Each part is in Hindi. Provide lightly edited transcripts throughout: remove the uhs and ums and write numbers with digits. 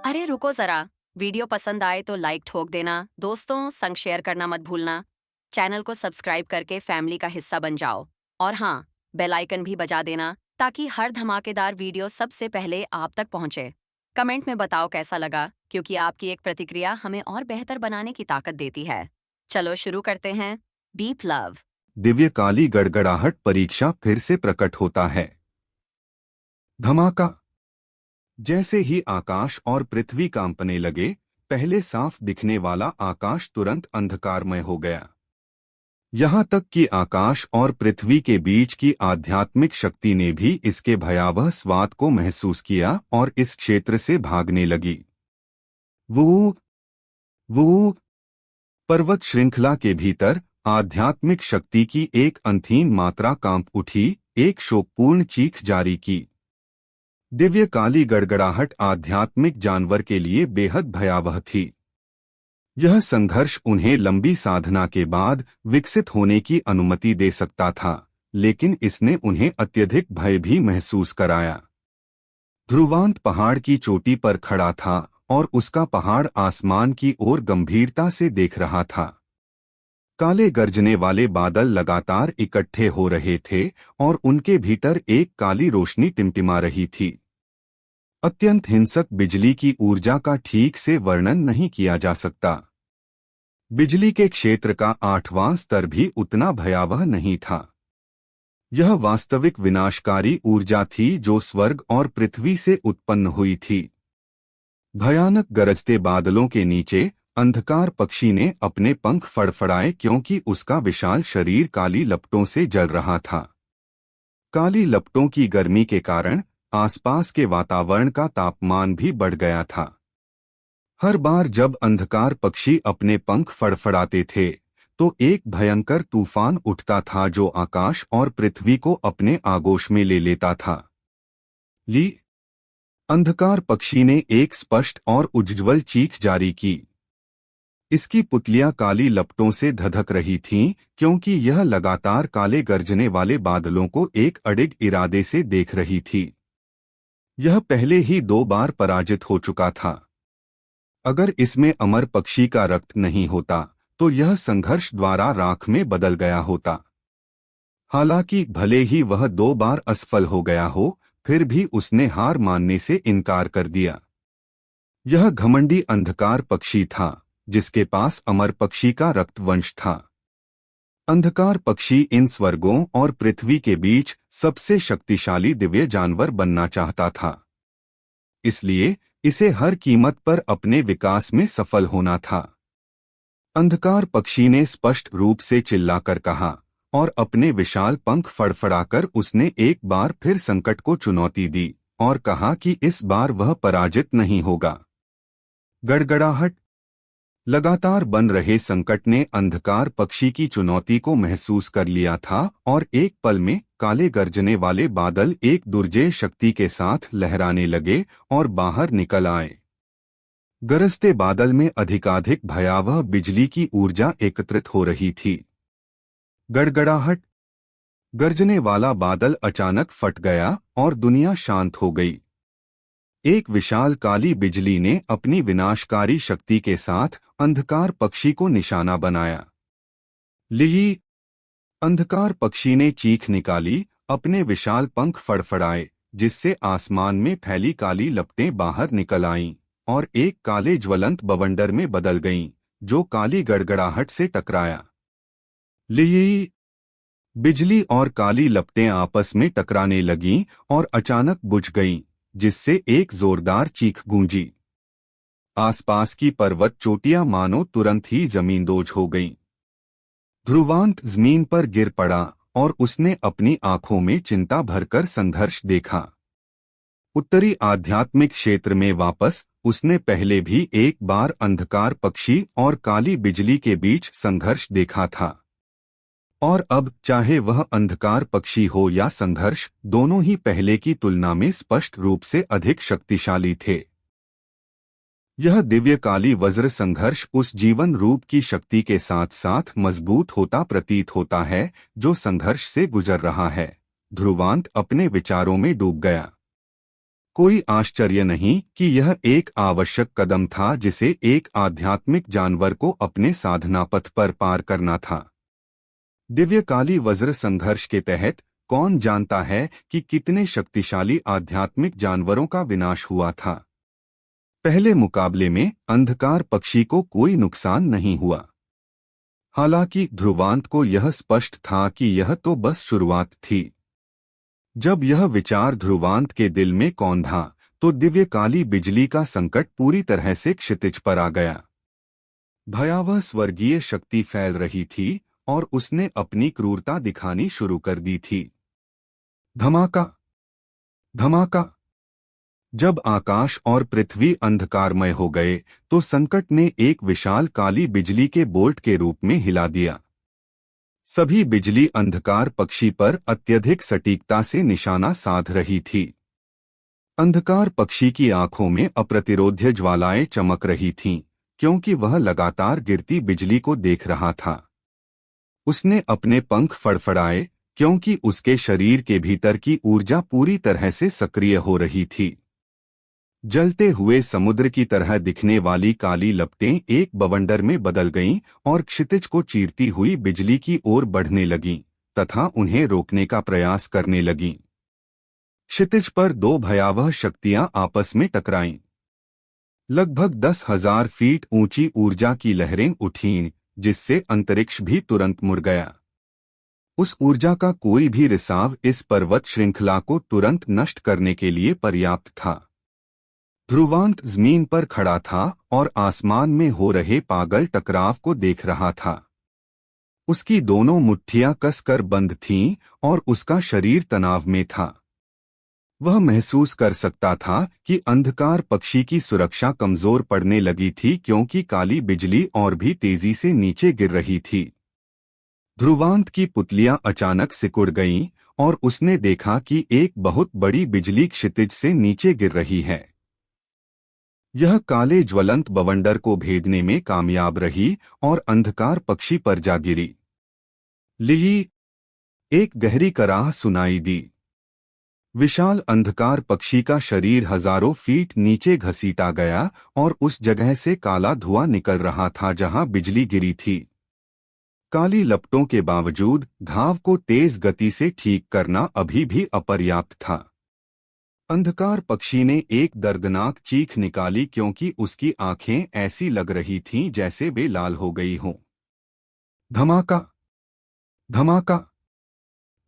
अरे रुको जरा। वीडियो पसंद आए तो लाइक ठोक देना, दोस्तों संग शेयर करना मत भूलना। चैनल को सब्सक्राइब करके फैमिली का हिस्सा बन जाओ। और हाँ, बेल आइकन भी बजा देना ताकि हर धमाकेदार वीडियो सबसे पहले आप तक पहुंचे। कमेंट में बताओ कैसा लगा, क्योंकि आपकी एक प्रतिक्रिया हमें और बेहतर बनाने की ताकत देती है। चलो शुरू करते हैं। Beep love. दिव्य काली गड़गड़ाहट परीक्षा फिर से प्रकट होता है। धमाका। जैसे ही आकाश और पृथ्वी कांपने लगे, पहले साफ दिखने वाला आकाश तुरंत अंधकारमय हो गया। यहाँ तक कि आकाश और पृथ्वी के बीच की आध्यात्मिक शक्ति ने भी इसके भयावह स्वाद को महसूस किया और इस क्षेत्र से भागने लगी। वो वो पर्वत श्रृंखला के भीतर आध्यात्मिक शक्ति की एक अनथीन मात्रा कांप उठी, एक शोकपूर्ण चीख जारी की। दिव्य काली गड़गड़ाहट आध्यात्मिक जानवर के लिए बेहद भयावह थी। यह संघर्ष उन्हें लंबी साधना के बाद विकसित होने की अनुमति दे सकता था, लेकिन इसने उन्हें अत्यधिक भय भी महसूस कराया। ध्रुवांत पहाड़ की चोटी पर खड़ा था और उसका पहाड़ आसमान की ओर गंभीरता से देख रहा था। काले गरजने वाले बादल लगातार इकट्ठे हो रहे थे और उनके भीतर एक काली रोशनी टिमटिमा रही थी। अत्यंत हिंसक बिजली की ऊर्जा का ठीक से वर्णन नहीं किया जा सकता। बिजली के क्षेत्र का 8वां स्तर भी उतना भयावह नहीं था। यह वास्तविक विनाशकारी ऊर्जा थी जो स्वर्ग और पृथ्वी से उत्पन्न हुई थी। भयानक गरजते बादलों के नीचे अंधकार पक्षी ने अपने पंख फड़फड़ाए क्योंकि उसका विशाल शरीर काली लपटों से जल रहा था। काली लपटों की गर्मी के कारण आसपास के वातावरण का तापमान भी बढ़ गया था। हर बार जब अंधकार पक्षी अपने पंख फड़फड़ाते थे तो एक भयंकर तूफान उठता था जो आकाश और पृथ्वी को अपने आगोश में ले लेता था। अंधकार पक्षी ने एक स्पष्ट और उज्ज्वल चीख जारी की। इसकी पुतलियां काली लपटों से धधक रही थीं क्योंकि यह लगातार काले गरजने वाले बादलों को एक अडिग इरादे से देख रही थी। यह पहले ही 2 बार पराजित हो चुका था। अगर इसमें अमर पक्षी का रक्त नहीं होता तो यह संघर्ष द्वारा राख में बदल गया होता। हालांकि भले ही वह 2 बार असफल हो गया हो, फिर भी उसने हार मानने से इनकार कर दिया। यह घमंडी अंधकार पक्षी था जिसके पास अमर पक्षी का रक्तवंश था। अंधकार पक्षी इन स्वर्गों और पृथ्वी के बीच सबसे शक्तिशाली दिव्य जानवर बनना चाहता था। इसलिए इसे हर कीमत पर अपने विकास में सफल होना था। अंधकार पक्षी ने स्पष्ट रूप से चिल्लाकर कहा और अपने विशाल पंख फड़फड़ाकर उसने एक बार फिर संकट को चुनौती दी और कहा कि इस बार वह पराजित नहीं होगा। गड़गड़ाहट। लगातार बन रहे संकट ने अंधकार पक्षी की चुनौती को महसूस कर लिया था और एक पल में काले गरजने वाले बादल एक दुर्जय शक्ति के साथ लहराने लगे और बाहर निकल आए। गरजते बादल में अधिकाधिक भयावह बिजली की ऊर्जा एकत्रित हो रही थी। गड़गड़ाहट। गरजने वाला बादल अचानक फट गया और दुनिया शांत हो गई। एक विशाल काली बिजली ने अपनी विनाशकारी शक्ति के साथ अंधकार पक्षी को निशाना बनाया। अंधकार पक्षी ने चीख निकाली, अपने विशाल पंख फड़फड़ाए जिससे आसमान में फैली काली लपटें बाहर निकल आईं और एक काले ज्वलंत बवंडर में बदल गईं, जो काली गड़गड़ाहट से टकराया। बिजली और काली लपटें आपस में टकराने लगीं और अचानक बुझ गईं, जिससे एक जोरदार चीख गूंजी। आसपास की पर्वत चोटियां मानो तुरंत ही जमींदोज हो गईं। ध्रुवांत जमीन पर गिर पड़ा और उसने अपनी आंखों में चिंता भरकर संघर्ष देखा। उत्तरी आध्यात्मिक क्षेत्र में वापस उसने पहले भी एक बार अंधकार पक्षी और काली बिजली के बीच संघर्ष देखा था, और अब चाहे वह अंधकार पक्षी हो या संघर्ष, दोनों ही पहले की तुलना में स्पष्ट रूप से अधिक शक्तिशाली थे। यह दिव्य काली वज्र संघर्ष उस जीवन रूप की शक्ति के साथ साथ मजबूत होता प्रतीत होता है जो संघर्ष से गुजर रहा है, ध्रुवांत अपने विचारों में डूब गया। कोई आश्चर्य नहीं कि यह एक आवश्यक कदम था जिसे एक आध्यात्मिक जानवर को अपने साधना पथ पर पार करना था। दिव्यकाली वज्र संघर्ष के तहत कौन जानता है कि कितने शक्तिशाली आध्यात्मिक जानवरों का विनाश हुआ था। पहले मुकाबले में अंधकार पक्षी को कोई नुकसान नहीं हुआ। हालांकि ध्रुवांत को यह स्पष्ट था कि यह तो बस शुरुआत थी। जब यह विचार ध्रुवांत के दिल में कौंधा तो दिव्यकाली बिजली का संकट पूरी तरह से क्षितिज पर आ गया। भयावह स्वर्गीय शक्ति फैल रही थी और उसने अपनी क्रूरता दिखानी शुरू कर दी थी। धमाका, धमाका। जब आकाश और पृथ्वी अंधकारमय हो गए तो संकट ने एक विशाल काली बिजली के बोल्ट के रूप में हिला दिया। सभी बिजली अंधकार पक्षी पर अत्यधिक सटीकता से निशाना साध रही थी। अंधकार पक्षी की आंखों में अप्रतिरोध्य ज्वालाएं चमक रही थीं, क्योंकि वह लगातार गिरती बिजली को देख रहा था। उसने अपने पंख फड़फड़ाए, क्योंकि उसके शरीर के भीतर की ऊर्जा पूरी तरह से सक्रिय हो रही थी। जलते हुए समुद्र की तरह दिखने वाली काली लपटें एक बवंडर में बदल गईं और क्षितिज को चीरती हुई बिजली की ओर बढ़ने लगीं तथा उन्हें रोकने का प्रयास करने लगीं। क्षितिज पर दो भयावह शक्तियां आपस में टकराईं। लगभग 10,000 फीट ऊंची ऊर्जा की लहरें उठीं, जिससे अंतरिक्ष भी तुरंत मुड़ गया। उस ऊर्जा का कोई भी रिसाव इस पर्वत श्रृंखला को तुरंत नष्ट करने के लिए पर्याप्त था। ध्रुवांत जमीन पर खड़ा था और आसमान में हो रहे पागल टकराव को देख रहा था। उसकी दोनों मुट्ठियां कसकर बंद थीं और उसका शरीर तनाव में था। वह महसूस कर सकता था कि अंधकार पक्षी की सुरक्षा कमजोर पड़ने लगी थी, क्योंकि काली बिजली और भी तेजी से नीचे गिर रही थी। ध्रुवांत की पुतलियां अचानक सिकुड़ गईं और उसने देखा कि एक बहुत बड़ी बिजली क्षितिज से नीचे गिर रही है। यह काले ज्वलंत बवंडर को भेदने में कामयाब रही और अंधकार पक्षी पर जा गिरी। ली, एक गहरी कराह सुनाई दी। विशाल अंधकार पक्षी का शरीर हजारों फीट नीचे घसीटा गया और उस जगह से काला धुआं निकल रहा था जहां बिजली गिरी थी। काली लपटों के बावजूद घाव को तेज गति से ठीक करना अभी भी अपर्याप्त था। अंधकार पक्षी ने एक दर्दनाक चीख निकाली, क्योंकि उसकी आंखें ऐसी लग रही थीं जैसे वे लाल हो गई हों। धमाका, धमाका।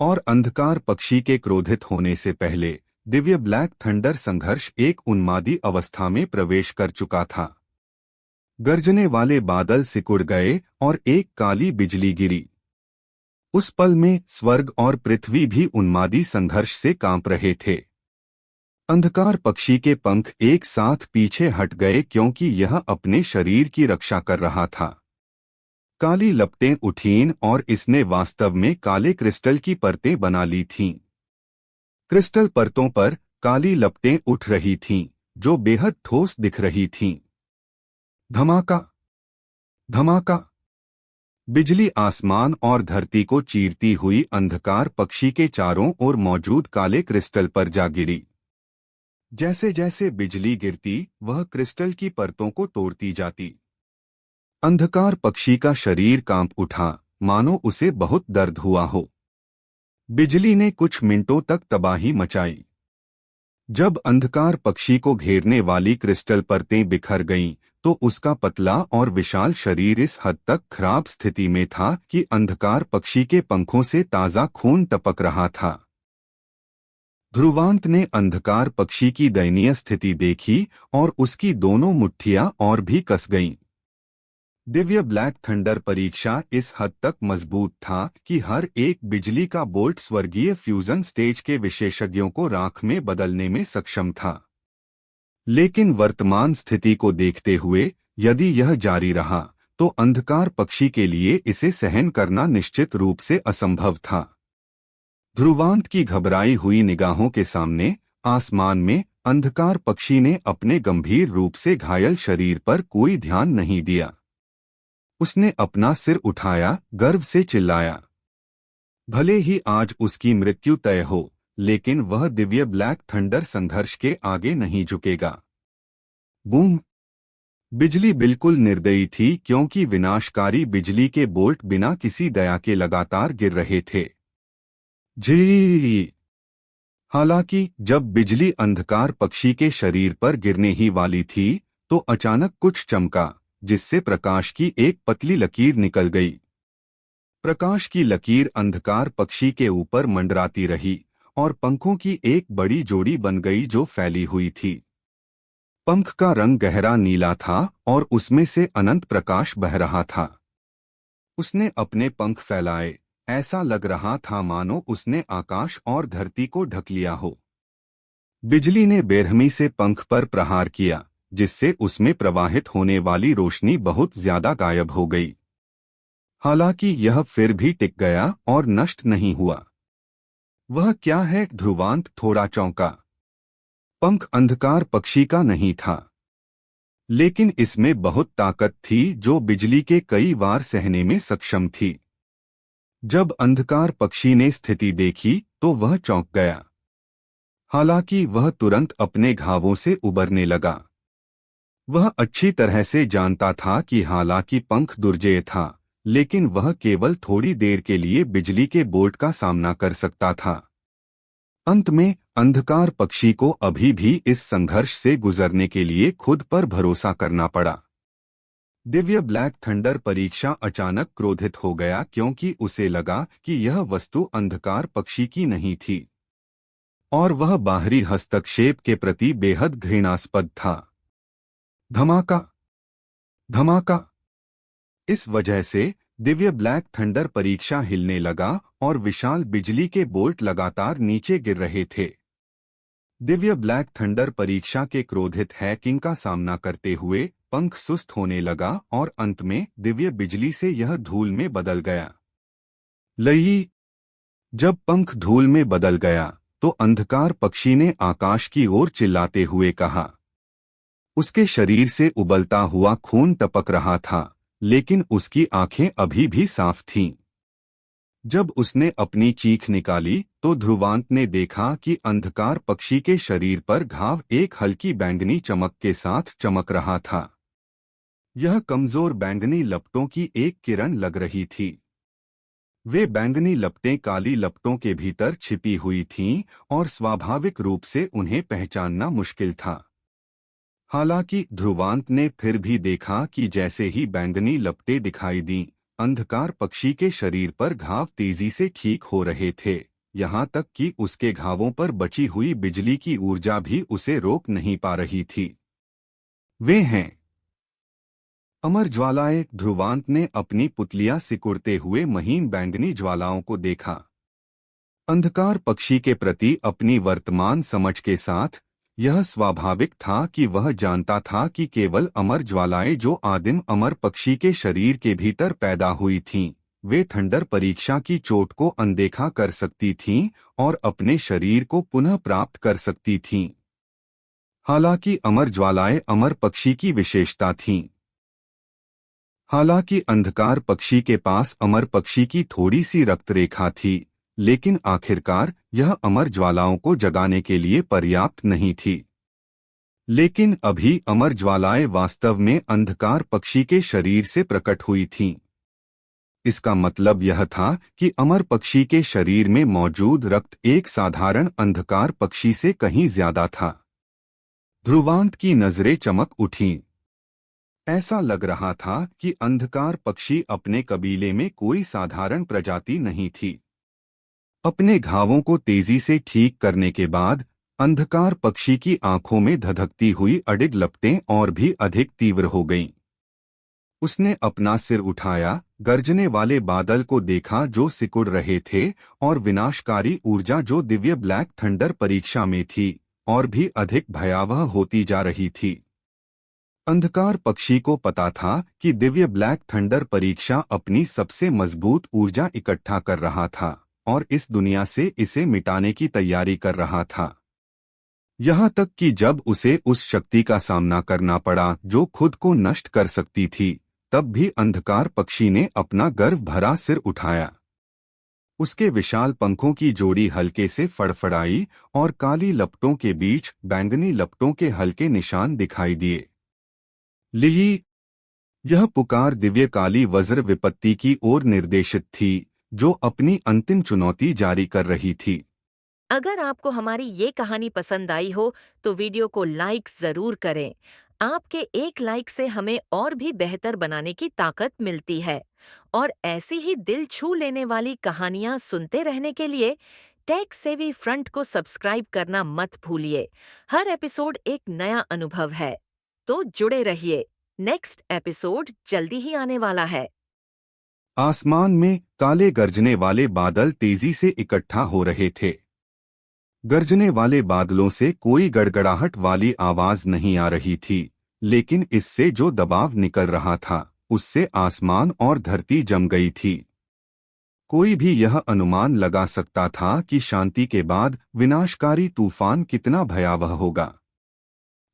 और अंधकार पक्षी के क्रोधित होने से पहले दिव्य ब्लैक थंडर संघर्ष एक उन्मादी अवस्था में प्रवेश कर चुका था। गरजने वाले बादल सिकुड़ गए और एक काली बिजली गिरी। उस पल में स्वर्ग और पृथ्वी भी उन्मादी संघर्ष से कांप रहे थे। अंधकार पक्षी के पंख एक साथ पीछे हट गए, क्योंकि यह अपने शरीर की रक्षा कर रहा था। काली लपटें उठीं और इसने वास्तव में काले क्रिस्टल की परतें बना ली थीं। क्रिस्टल परतों पर काली लपटें उठ रही थीं, जो बेहद ठोस दिख रही थीं। धमाका, धमाका। बिजली आसमान और धरती को चीरती हुई अंधकार पक्षी के चारों ओर मौजूद काले क्रिस्टल पर जा गिरी। जैसे जैसे बिजली गिरती, वह क्रिस्टल की परतों को तोड़ती जाती। अंधकार पक्षी का शरीर कांप उठा, मानो उसे बहुत दर्द हुआ हो। बिजली ने कुछ मिनटों तक तबाही मचाई। जब अंधकार पक्षी को घेरने वाली क्रिस्टल परतें बिखर गईं, तो उसका पतला और विशाल शरीर इस हद तक खराब स्थिति में था कि अंधकार पक्षी के पंखों से ताजा खून टपक रहा था। ध्रुवांत ने अंधकार पक्षी की दयनीय स्थिति देखी और उसकी दोनों मुट्ठियां और भी कस गईं। दिव्य ब्लैक थंडर परीक्षा इस हद तक मजबूत था कि हर एक बिजली का बोल्ट स्वर्गीय फ्यूजन स्टेज के विशेषज्ञों को राख में बदलने में सक्षम था। लेकिन वर्तमान स्थिति को देखते हुए यदि यह जारी रहा तो अंधकार पक्षी के लिए इसे सहन करना निश्चित रूप से असंभव था। ध्रुवांत की घबराई हुई निगाहों के सामने आसमान में अंधकार पक्षी ने अपने गंभीर रूप से घायल शरीर पर कोई ध्यान नहीं दिया। उसने अपना सिर उठाया, गर्व से चिल्लाया, भले ही आज उसकी मृत्यु तय हो, लेकिन वह दिव्य ब्लैक थंडर संघर्ष के आगे नहीं झुकेगा। बूम! बिजली बिल्कुल निर्दयी थी, क्योंकि विनाशकारी बिजली के बोल्ट बिना किसी दया के लगातार गिर रहे थे। जी! हालांकि जब बिजली अंधकार पक्षी के शरीर पर गिरने ही वाली थी, तो अचानक कुछ चमका, जिससे प्रकाश की एक पतली लकीर निकल गई। प्रकाश की लकीर अंधकार पक्षी के ऊपर मंडराती रही और पंखों की एक बड़ी जोड़ी बन गई जो फैली हुई थी। पंख का रंग गहरा नीला था और उसमें से अनंत प्रकाश बह रहा था। उसने अपने पंख फैलाए, ऐसा लग रहा था मानो उसने आकाश और धरती को ढक लिया हो। बिजली ने बेरहमी से पंख पर प्रहार किया, जिससे उसमें प्रवाहित होने वाली रोशनी बहुत ज्यादा गायब हो गई। हालांकि यह फिर भी टिक गया और नष्ट नहीं हुआ। वह क्या है? ध्रुवांत थोड़ा चौंका। पंख अंधकार पक्षी का नहीं था, लेकिन इसमें बहुत ताकत थी जो बिजली के कई वार सहने में सक्षम थी। जब अंधकार पक्षी ने स्थिति देखी तो वह चौंक गया। हालांकि वह तुरंत अपने घावों से उबरने लगा। वह अच्छी तरह से जानता था कि हालांकि पंख दुर्जेय था, लेकिन वह केवल थोड़ी देर के लिए बिजली के बोल्ट का सामना कर सकता था। अंत में अंधकार पक्षी को अभी भी इस संघर्ष से गुजरने के लिए खुद पर भरोसा करना पड़ा। दिव्य ब्लैक थंडर परीक्षा अचानक क्रोधित हो गया, क्योंकि उसे लगा कि यह वस्तु अंधकार पक्षी की नहीं थी और वह बाहरी हस्तक्षेप के प्रति बेहद घृणास्पद था। धमाका! धमाका! इस वजह से दिव्य ब्लैक थंडर परीक्षा हिलने लगा और विशाल बिजली के बोल्ट लगातार नीचे गिर रहे थे। दिव्य ब्लैक थंडर परीक्षा के क्रोधित हैकिंग का सामना करते हुए पंख सुस्त होने लगा और अंत में दिव्य बिजली से यह धूल में बदल गया। लई! जब पंख धूल में बदल गया तो अंधकार पक्षी ने आकाश की ओर चिल्लाते हुए कहा। उसके शरीर से उबलता हुआ खून टपक रहा था, लेकिन उसकी आंखें अभी भी साफ थीं। जब उसने अपनी चीख निकाली तो ध्रुवांत ने देखा कि अंधकार पक्षी के शरीर पर घाव एक हल्की बैंगनी चमक के साथ चमक रहा था। यह कमजोर बैंगनी लपटों की एक किरण लग रही थी। वे बैंगनी लपटें काली लपटों के भीतर छिपी हुई थीं और स्वाभाविक रूप से उन्हें पहचानना मुश्किल था। हालांकि ध्रुवांत ने फिर भी देखा कि जैसे ही बैंगनी लपटें दिखाई दीं, अंधकार पक्षी के शरीर पर घाव तेजी से ठीक हो रहे थे, यहाँ तक कि उसके घावों पर बची हुई बिजली की ऊर्जा भी उसे रोक नहीं पा रही थी। वे हैं अमर ज्वालाएं! ध्रुवांत ने अपनी पुतलियां सिकुड़ते हुए महीन बैंगनी ज्वालाओं को देखा। अंधकार पक्षी के प्रति अपनी वर्तमान समझ के साथ यह स्वाभाविक था कि वह जानता था कि केवल अमर ज्वालाएं जो आदिम अमर पक्षी के शरीर के भीतर पैदा हुई थीं, वे थंडर परीक्षा की चोट को अनदेखा कर सकती थीं और अपने शरीर को पुनः प्राप्त कर सकती थीं। हालांकि अमर ज्वालाएं अमर पक्षी की विशेषता थीं। हालांकि अंधकार पक्षी के पास अमर पक्षी की थोड़ी सी रक्तरेखा थी, लेकिन आखिरकार यह अमर ज्वालाओं को जगाने के लिए पर्याप्त नहीं थी। लेकिन अभी अमर ज्वालाएं वास्तव में अंधकार पक्षी के शरीर से प्रकट हुई थीं। इसका मतलब यह था कि अमर पक्षी के शरीर में मौजूद रक्त एक साधारण अंधकार पक्षी से कहीं ज्यादा था। ध्रुवांत की नजरें चमक उठीं। ऐसा लग रहा था कि अंधकार पक्षी अपने कबीले में कोई साधारण प्रजाति नहीं थी। अपने घावों को तेजी से ठीक करने के बाद अंधकार पक्षी की आंखों में धधकती हुई अडिग लपटें और भी अधिक तीव्र हो गईं। उसने अपना सिर उठाया, गरजने वाले बादल को देखा जो सिकुड़ रहे थे और विनाशकारी ऊर्जा जो दिव्य ब्लैक थंडर परीक्षा में थी और भी अधिक भयावह होती जा रही थी। अंधकार पक्षी को पता था कि दिव्य ब्लैक थंडर परीक्षा अपनी सबसे मजबूत ऊर्जा इकट्ठा कर रहा था और इस दुनिया से इसे मिटाने की तैयारी कर रहा था। यहाँ तक कि जब उसे उस शक्ति का सामना करना पड़ा जो खुद को नष्ट कर सकती थी, तब भी अंधकार पक्षी ने अपना गर्व भरा सिर उठाया। उसके विशाल पंखों की जोड़ी हल्के से फड़फड़ाई और काली लपटों के बीच बैंगनी लपटों के हल्के निशान दिखाई दिए। लिही, यह पुकार दिव्य काली वज्र विपत्ति की ओर निर्देशित थी, जो अपनी अंतिम चुनौती जारी कर रही थी। अगर आपको हमारी ये कहानी पसंद आई हो तो वीडियो को लाइक जरूर करें। आपके एक लाइक से हमें और भी बेहतर बनाने की ताकत मिलती है। और ऐसी ही दिल छू लेने वाली कहानियां सुनते रहने के लिए टेक सेवी फ्रंट को सब्सक्राइब करना मत भूलिए। हर एपिसोड एक नया अनुभव है। तो जुड़े रहिए, नेक्स्ट एपिसोड जल्दी ही आने वाला है। आसमान में काले गरजने वाले बादल तेजी से इकट्ठा हो रहे थे। गरजने वाले बादलों से कोई गड़गड़ाहट वाली आवाज नहीं आ रही थी, लेकिन इससे जो दबाव निकल रहा था उससे आसमान और धरती जम गई थी। कोई भी यह अनुमान लगा सकता था कि शांति के बाद विनाशकारी तूफान कितना भयावह होगा।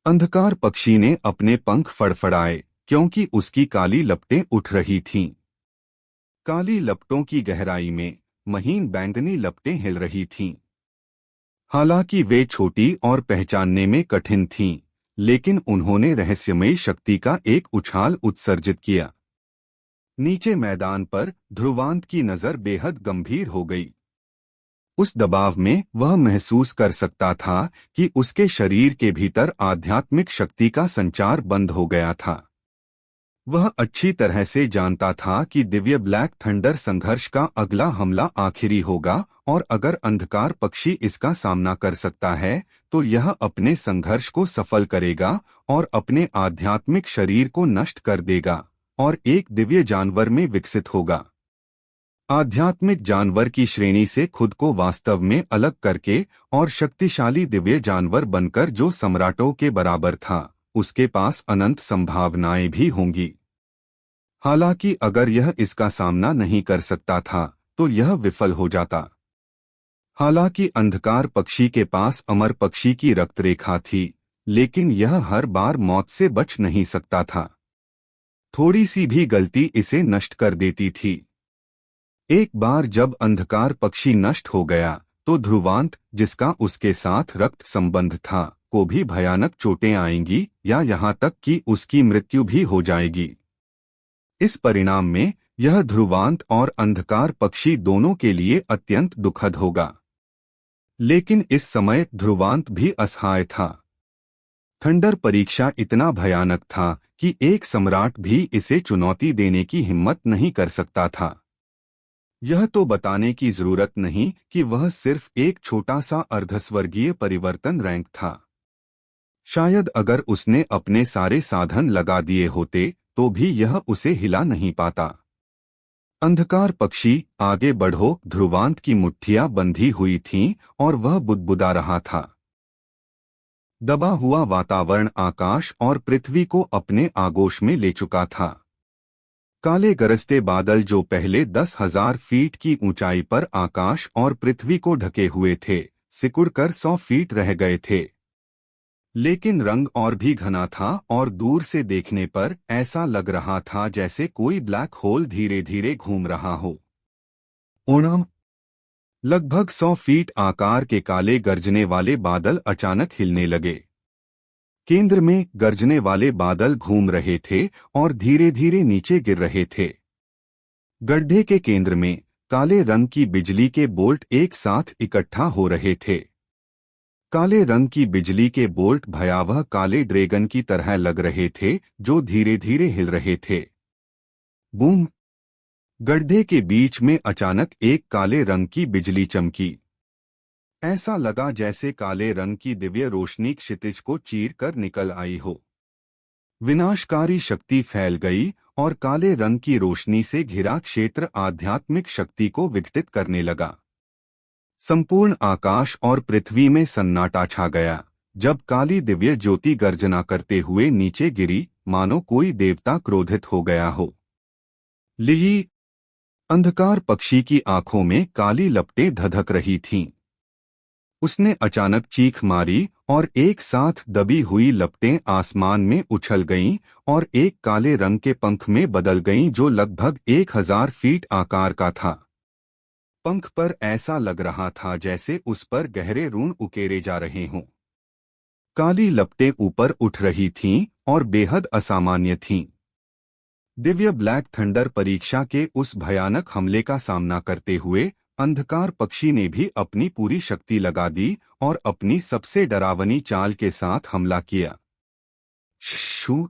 अंधकार पक्षी ने अपने पंख फड़फड़ाए क्योंकि उसकी काली लपटें उठ रही थीं। काली लपटों की गहराई में महीन बैंगनी लपटें हिल रही थीं। हालांकि वे छोटी और पहचानने में कठिन थीं, लेकिन उन्होंने रहस्यमयी शक्ति का एक उछाल उत्सर्जित किया। नीचे मैदान पर ध्रुवांत की नजर बेहद गंभीर हो गई। उस दबाव में वह महसूस कर सकता था कि उसके शरीर के भीतर आध्यात्मिक शक्ति का संचार बंद हो गया था। वह अच्छी तरह से जानता था कि दिव्य ब्लैक थंडर संघर्ष का अगला हमला आखिरी होगा, और अगर अंधकार पक्षी इसका सामना कर सकता है तो यह अपने संघर्ष को सफल करेगा और अपने आध्यात्मिक शरीर को नष्ट कर देगा और एक दिव्य जानवर में विकसित होगा। आध्यात्मिक जानवर की श्रेणी से खुद को वास्तव में अलग करके और शक्तिशाली दिव्य जानवर बनकर जो सम्राटों के बराबर था, उसके पास अनंत संभावनाएं भी होंगी। हालांकि अगर यह इसका सामना नहीं कर सकता था तो यह विफल हो जाता। हालांकि अंधकार पक्षी के पास अमर पक्षी की रक्तरेखा थी, लेकिन यह हर बार मौत से बच नहीं सकता था। थोड़ी सी भी गलती इसे नष्ट कर देती थी। एक बार जब अंधकार पक्षी नष्ट हो गया तो ध्रुवांत, जिसका उसके साथ रक्त संबंध था, को भी भयानक चोटें आएंगी या यहाँ तक कि उसकी मृत्यु भी हो जाएगी। इस परिणाम में यह ध्रुवांत और अंधकार पक्षी दोनों के लिए अत्यंत दुखद होगा। लेकिन इस समय ध्रुवांत भी असहाय था। थंडर परीक्षा इतना भयानक था कि एक सम्राट भी इसे चुनौती देने की हिम्मत नहीं कर सकता था। यह तो बताने की जरूरत नहीं कि वह सिर्फ एक छोटा सा अर्धस्वर्गीय परिवर्तन रैंक था। शायद अगर उसने अपने सारे साधन लगा दिए होते तो भी यह उसे हिला नहीं पाता। अंधकार पक्षी, आगे बढ़ो। ध्रुवांत की मुट्ठियां बंधी हुई थीं और वह बुदबुदा रहा था। दबा हुआ वातावरण आकाश और पृथ्वी को अपने आगोश में ले चुका था। काले गरजते बादल जो पहले 10,000 फीट की ऊंचाई पर आकाश और पृथ्वी को ढके हुए थे, सिकुड़कर 100 फीट रह गए थे। लेकिन रंग और भी घना था और दूर से देखने पर ऐसा लग रहा था जैसे कोई ब्लैक होल धीरे धीरे घूम रहा हो। ओणम, लगभग 100 फीट आकार के काले गरजने वाले बादल अचानक हिलने लगे। केंद्र में गरजने वाले बादल घूम रहे थे और धीरे धीरे नीचे गिर रहे थे। गड्ढे के केंद्र में काले रंग की बिजली के बोल्ट एक साथ इकट्ठा हो रहे थे। काले रंग की बिजली के बोल्ट भयावह काले ड्रैगन की तरह लग रहे थे जो धीरे धीरे हिल रहे थे। बूम! गड्ढे के बीच में अचानक एक काले रंग की बिजली चमकी। ऐसा लगा जैसे काले रंग की दिव्य रोशनी क्षितिज को चीर कर निकल आई हो। विनाशकारी शक्ति फैल गई और काले रंग की रोशनी से घिरा क्षेत्र आध्यात्मिक शक्ति को विघटित करने लगा। संपूर्ण आकाश और पृथ्वी में सन्नाटा छा गया जब काली दिव्य ज्योति गर्जना करते हुए नीचे गिरी, मानो कोई देवता क्रोधित हो गया हो। लिही, अंधकार पक्षी की आंखों में काली लपटें धधक रही थीं। उसने अचानक चीख मारी और एक साथ दबी हुई लपटें आसमान में उछल गईं और एक काले रंग के पंख में बदल गईं जो लगभग 1000 फीट आकार का था। पंख पर ऐसा लग रहा था जैसे उस पर गहरे ऋण उकेरे जा रहे हों। काली लपटें ऊपर उठ रही थीं और बेहद असामान्य थीं। दिव्य ब्लैक थंडर परीक्षा के उस भयानक हमले का सामना करते हुए अंधकार पक्षी ने भी अपनी पूरी शक्ति लगा दी और अपनी सबसे डरावनी चाल के साथ हमला किया। शू!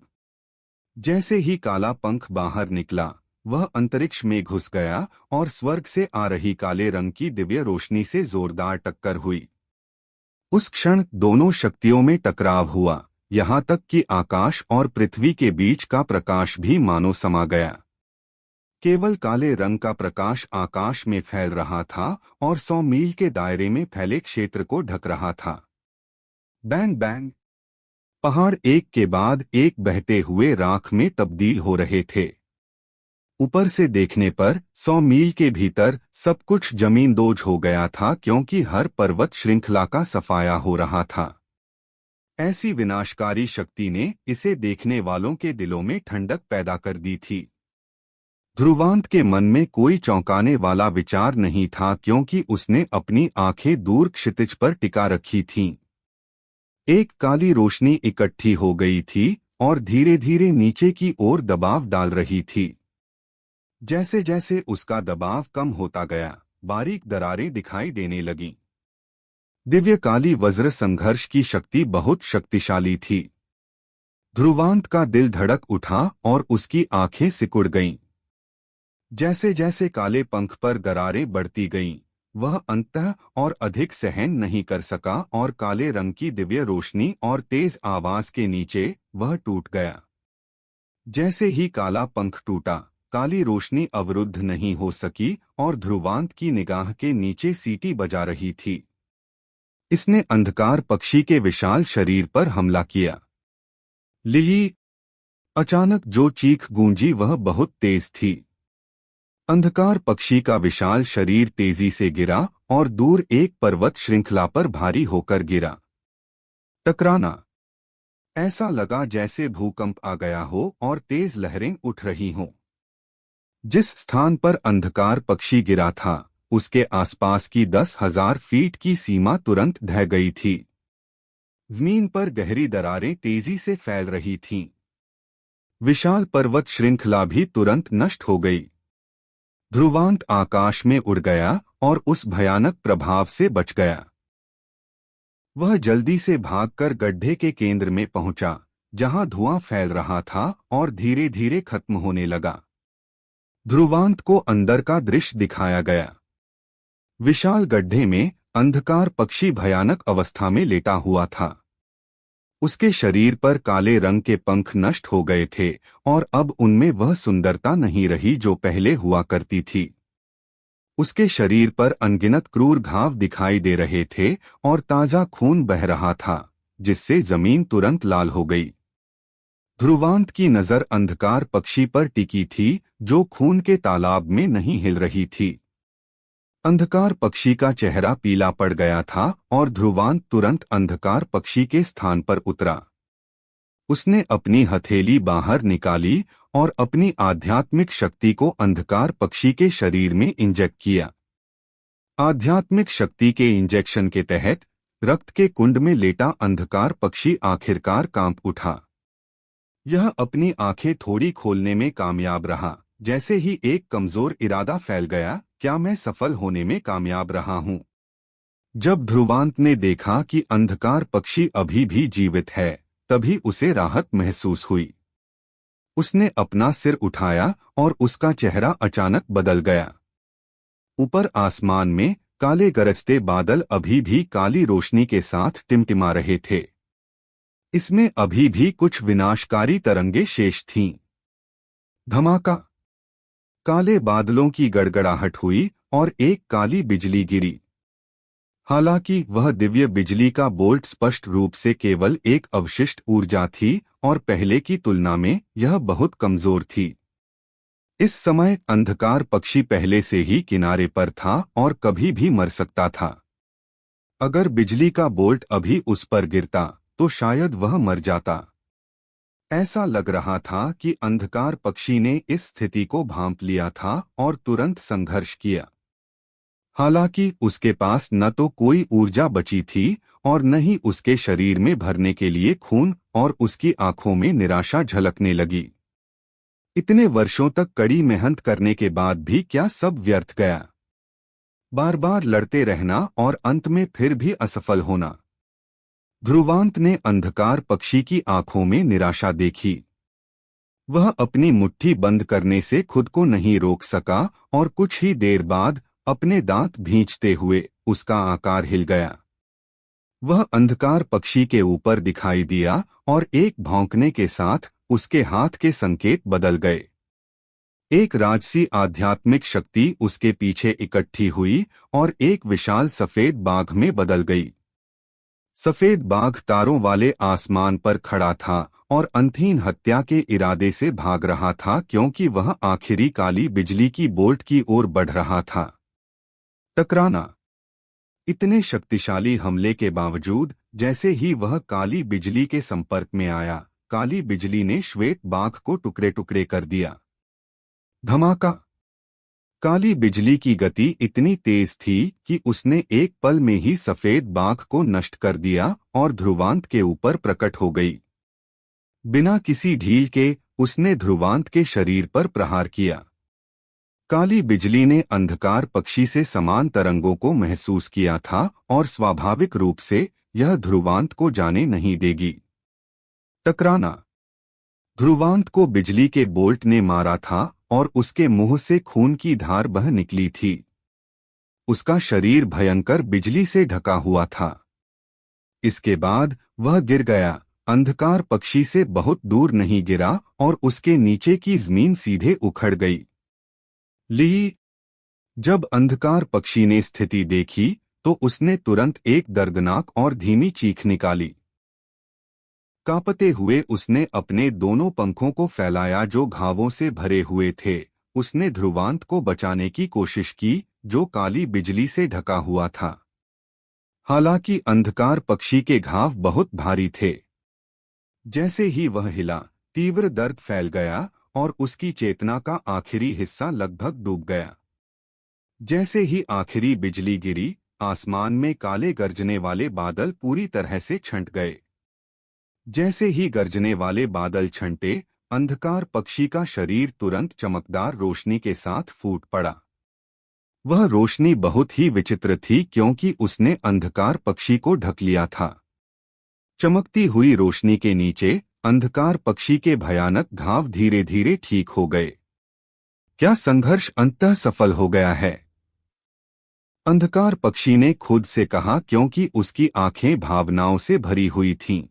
जैसे ही काला पंख बाहर निकला, वह अंतरिक्ष में घुस गया और स्वर्ग से आ रही काले रंग की दिव्य रोशनी से जोरदार टक्कर हुई। उस क्षण दोनों शक्तियों में टकराव हुआ, यहाँ तक कि आकाश और पृथ्वी के बीच का प्रकाश भी मानो समा गया। केवल काले रंग का प्रकाश आकाश में फैल रहा था और 100 मील के दायरे में फैले क्षेत्र को ढक रहा था। Bang bang! पहाड़ एक के बाद एक बहते हुए राख में तब्दील हो रहे थे। ऊपर से देखने पर 100 मील के भीतर सब कुछ जमींदोज हो गया था, क्योंकि हर पर्वत श्रृंखला का सफाया हो रहा था। ऐसी विनाशकारी शक्ति ने इसे देखने वालों के दिलों में ठंडक पैदा कर दी थी। ध्रुवांत के मन में कोई चौंकाने वाला विचार नहीं था, क्योंकि उसने अपनी आंखें दूर क्षितिज पर टिका रखी थीं। एक काली रोशनी इकट्ठी हो गई थी और धीरे धीरे नीचे की ओर दबाव डाल रही थी। जैसे जैसे उसका दबाव कम होता गया, बारीक दरारें दिखाई देने लगीं। दिव्य काली वज्र संघर्ष की शक्ति बहुत शक्तिशाली थी। ध्रुवांत का दिल धड़क उठा और उसकी आंखें सिकुड़ गईं। जैसे जैसे काले पंख पर दरारें बढ़ती गईं, वह अंततः और अधिक सहन नहीं कर सका और काले रंग की दिव्य रोशनी और तेज आवाज के नीचे वह टूट गया। जैसे ही काला पंख टूटा, काली रोशनी अवरुद्ध नहीं हो सकी और ध्रुवांत की निगाह के नीचे सीटी बजा रही थी। इसने अंधकार पक्षी के विशाल शरीर पर हमला किया। लिली! अचानक जो चीख गूंजी वह बहुत तेज थी। अंधकार पक्षी का विशाल शरीर तेजी से गिरा और दूर एक पर्वत श्रृंखला पर भारी होकर गिरा। टकराना! ऐसा लगा जैसे भूकंप आ गया हो और तेज लहरें उठ रही हों। जिस स्थान पर अंधकार पक्षी गिरा था, उसके आसपास की 10,000 फीट की सीमा तुरंत ढह गई थी। जमीन पर गहरी दरारें तेजी से फैल रही थीं। विशाल पर्वत श्रृंखला भी तुरंत नष्ट हो गई। ध्रुवांत आकाश में उड़ गया और उस भयानक प्रभाव से बच गया। वह जल्दी से भागकर गड्ढे के केंद्र में पहुंचा, जहां धुआं फैल रहा था और धीरे धीरे खत्म होने लगा। ध्रुवांत को अंदर का दृश्य दिखाया गया। विशाल गड्ढे में अंधकार पक्षी भयानक अवस्था में लेटा हुआ था। उसके शरीर पर काले रंग के पंख नष्ट हो गए थे और अब उनमें वह सुंदरता नहीं रही जो पहले हुआ करती थी। उसके शरीर पर अनगिनत क्रूर घाव दिखाई दे रहे थे और ताजा खून बह रहा था, जिससे जमीन तुरंत लाल हो गई। ध्रुवांत की नजर अंधकार पक्षी पर टिकी थी, जो खून के तालाब में नहीं हिल रही थी। अंधकार पक्षी का चेहरा पीला पड़ गया था और ध्रुवांत तुरंत अंधकार पक्षी के स्थान पर उतरा। उसने अपनी हथेली बाहर निकाली और अपनी आध्यात्मिक शक्ति को अंधकार पक्षी के शरीर में इंजेक्ट किया। आध्यात्मिक शक्ति के इंजेक्शन के तहत रक्त के कुंड में लेटा अंधकार पक्षी आखिरकार कांप उठा। यह अपनी आंखें थोड़ी खोलने में कामयाब रहा। जैसे ही एक कमजोर इरादा फैल गया, क्या मैं सफल होने में कामयाब रहा हूं? जब ध्रुवांत ने देखा कि अंधकार पक्षी अभी भी जीवित है, तभी उसे राहत महसूस हुई। उसने अपना सिर उठाया और उसका चेहरा अचानक बदल गया। ऊपर आसमान में काले गरजते बादल अभी भी काली रोशनी के साथ टिमटिमा रहे थे। इसमें अभी भी कुछ विनाशकारी तरंगे शेष थीं। धमाका! काले बादलों की गड़गड़ाहट हुई और एक काली बिजली गिरी। हालांकि वह दिव्य बिजली का बोल्ट स्पष्ट रूप से केवल एक अवशिष्ट ऊर्जा थी और पहले की तुलना में यह बहुत कमजोर थी। इस समय अंधकार पक्षी पहले से ही किनारे पर था और कभी भी मर सकता था। अगर बिजली का बोल्ट अभी उस पर गिरता तो शायद वह मर जाता। ऐसा लग रहा था कि अंधकार पक्षी ने इस स्थिति को भांप लिया था और तुरंत संघर्ष किया। हालांकि उसके पास न तो कोई ऊर्जा बची थी और न ही उसके शरीर में भरने के लिए खून, और उसकी आंखों में निराशा झलकने लगी। इतने वर्षों तक कड़ी मेहनत करने के बाद भी क्या सब व्यर्थ गया? बार बार लड़ते रहना और अंत में फिर भी असफल होना। ध्रुवांत ने अंधकार पक्षी की आंखों में निराशा देखी। वह अपनी मुट्ठी बंद करने से खुद को नहीं रोक सका और कुछ ही देर बाद अपने दांत भींचते हुए उसका आकार हिल गया। वह अंधकार पक्षी के ऊपर दिखाई दिया और एक भौंकने के साथ उसके हाथ के संकेत बदल गए। एक राजसी आध्यात्मिक शक्ति उसके पीछे इकट्ठी हुई और एक विशाल सफेद बाघ में बदल गई। सफेद बाघ तारों वाले आसमान पर खड़ा था और अंतहीन हत्या के इरादे से भाग रहा था, क्योंकि वह आखिरी काली बिजली की बोल्ट की ओर बढ़ रहा था। टकराना। इतने शक्तिशाली हमले के बावजूद जैसे ही वह काली बिजली के संपर्क में आया, काली बिजली ने श्वेत बाघ को टुकड़े टुकड़े कर दिया। धमाका। काली बिजली की गति इतनी तेज थी कि उसने एक पल में ही सफेद बाघ को नष्ट कर दिया और ध्रुवांत के ऊपर प्रकट हो गई। बिना किसी ढील के उसने ध्रुवांत के शरीर पर प्रहार किया। काली बिजली ने अंधकार पक्षी से समान तरंगों को महसूस किया था और स्वाभाविक रूप से यह ध्रुवांत को जाने नहीं देगी। टकराना। ध्रुवांत को बिजली के बोल्ट ने मारा था और उसके मुंह से खून की धार बह निकली थी। उसका शरीर भयंकर बिजली से ढका हुआ था। इसके बाद वह गिर गया, अंधकार पक्षी से बहुत दूर नहीं गिरा और उसके नीचे की जमीन सीधे उखड़ गई। जब अंधकार पक्षी ने स्थिति देखी तो उसने तुरंत एक दर्दनाक और धीमी चीख निकाली। कांपते हुए उसने अपने दोनों पंखों को फैलाया जो घावों से भरे हुए थे। उसने ध्रुवांत को बचाने की कोशिश की जो काली बिजली से ढका हुआ था। हालांकि अंधकार पक्षी के घाव बहुत भारी थे। जैसे ही वह हिला, तीव्र दर्द फैल गया और उसकी चेतना का आखिरी हिस्सा लगभग डूब गया। जैसे ही आखिरी बिजली गिरी, आसमान में काले गरजने वाले बादल पूरी तरह से छंट गए। जैसे ही गरजने वाले बादल छंटे, अंधकार पक्षी का शरीर तुरंत चमकदार रोशनी के साथ फूट पड़ा। वह रोशनी बहुत ही विचित्र थी क्योंकि उसने अंधकार पक्षी को ढक लिया था। चमकती हुई रोशनी के नीचे अंधकार पक्षी के भयानक घाव धीरे धीरे ठीक हो गए। क्या संघर्ष अंततः सफल हो गया है? अंधकार पक्षी ने खुद से कहा, क्योंकि उसकी आंखें भावनाओं से भरी हुई थीं।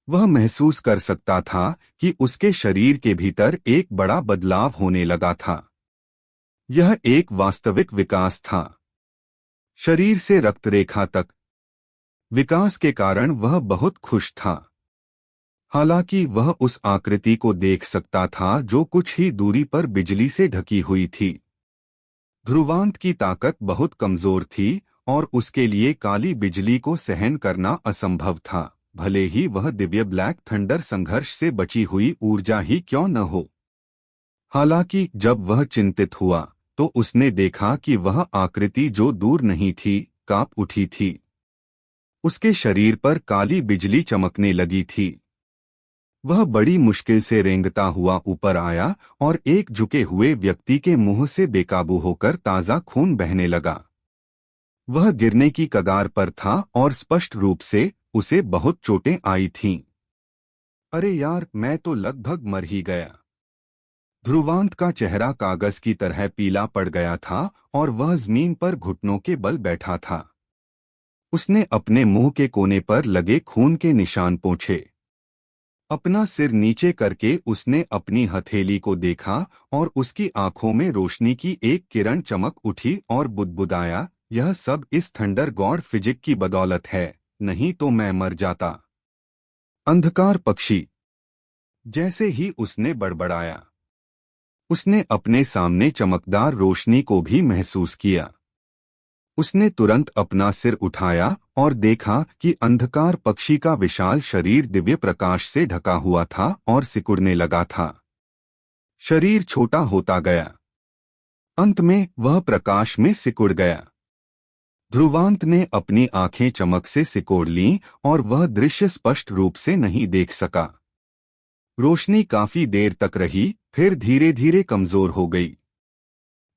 वह महसूस कर सकता था कि उसके शरीर के भीतर एक बड़ा बदलाव होने लगा था। यह एक वास्तविक विकास था। शरीर से रक्तरेखा तक विकास के कारण वह बहुत खुश था। हालांकि वह उस आकृति को देख सकता था जो कुछ ही दूरी पर बिजली से ढकी हुई थी। ध्रुवांत की ताकत बहुत कमजोर थी और उसके लिए काली बिजली को सहन करना असंभव था, भले ही वह दिव्य ब्लैक थंडर संघर्ष से बची हुई ऊर्जा ही क्यों न हो। हालांकि जब वह चिंतित हुआ तो उसने देखा कि वह आकृति जो दूर नहीं थी, कांप उठी थी। उसके शरीर पर काली बिजली चमकने लगी थी। वह बड़ी मुश्किल से रेंगता हुआ ऊपर आया और एक झुके हुए व्यक्ति के मुंह से बेकाबू होकर ताजा खून बहने लगा। वह गिरने की कगार पर था और स्पष्ट रूप से उसे बहुत चोटें आई थीं। अरे यार, मैं तो लगभग मर ही गया। ध्रुवांत का चेहरा कागज की तरह पीला पड़ गया था और वह जमीन पर घुटनों के बल बैठा था। उसने अपने मुंह के कोने पर लगे खून के निशान पोंछे। अपना सिर नीचे करके उसने अपनी हथेली को देखा और उसकी आंखों में रोशनी की एक किरण चमक उठी और बुदबुदाया, यह सब इस थंडर गॉड फिजिक की बदौलत है, नहीं तो मैं मर जाता। अंधकार पक्षी। जैसे ही उसने बड़बड़ाया, उसने अपने सामने चमकदार रोशनी को भी महसूस किया। उसने तुरंत अपना सिर उठाया और देखा कि अंधकार पक्षी का विशाल शरीर दिव्य प्रकाश से ढका हुआ था और सिकुड़ने लगा था। शरीर छोटा होता गया। अंत में वह प्रकाश में सिकुड़ गया। ध्रुवांत ने अपनी आंखें चमक से सिकोड़ लीं और वह दृश्य स्पष्ट रूप से नहीं देख सका। रोशनी काफी देर तक रही, फिर धीरे धीरे कमजोर हो गई।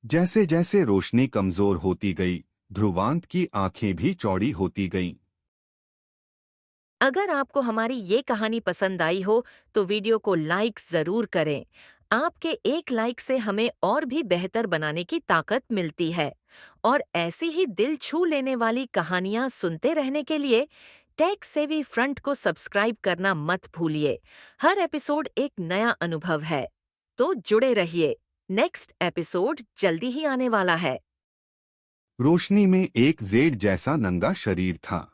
जैसे जैसे रोशनी कमजोर होती गई, ध्रुवांत की आंखें भी चौड़ी होती गईं। अगर आपको हमारी ये कहानी पसंद आई हो तो वीडियो को लाइक जरूर करें। आपके एक लाइक से हमें और भी बेहतर बनाने की ताकत मिलती है। और ऐसी ही दिल छू लेने वाली कहानियां सुनते रहने के लिए टेक सेवी फ्रंट को सब्सक्राइब करना मत भूलिए। हर एपिसोड एक नया अनुभव है। तो जुड़े रहिए, नेक्स्ट एपिसोड जल्दी ही आने वाला है। रोशनी में एक जेड जैसा नंगा शरीर था।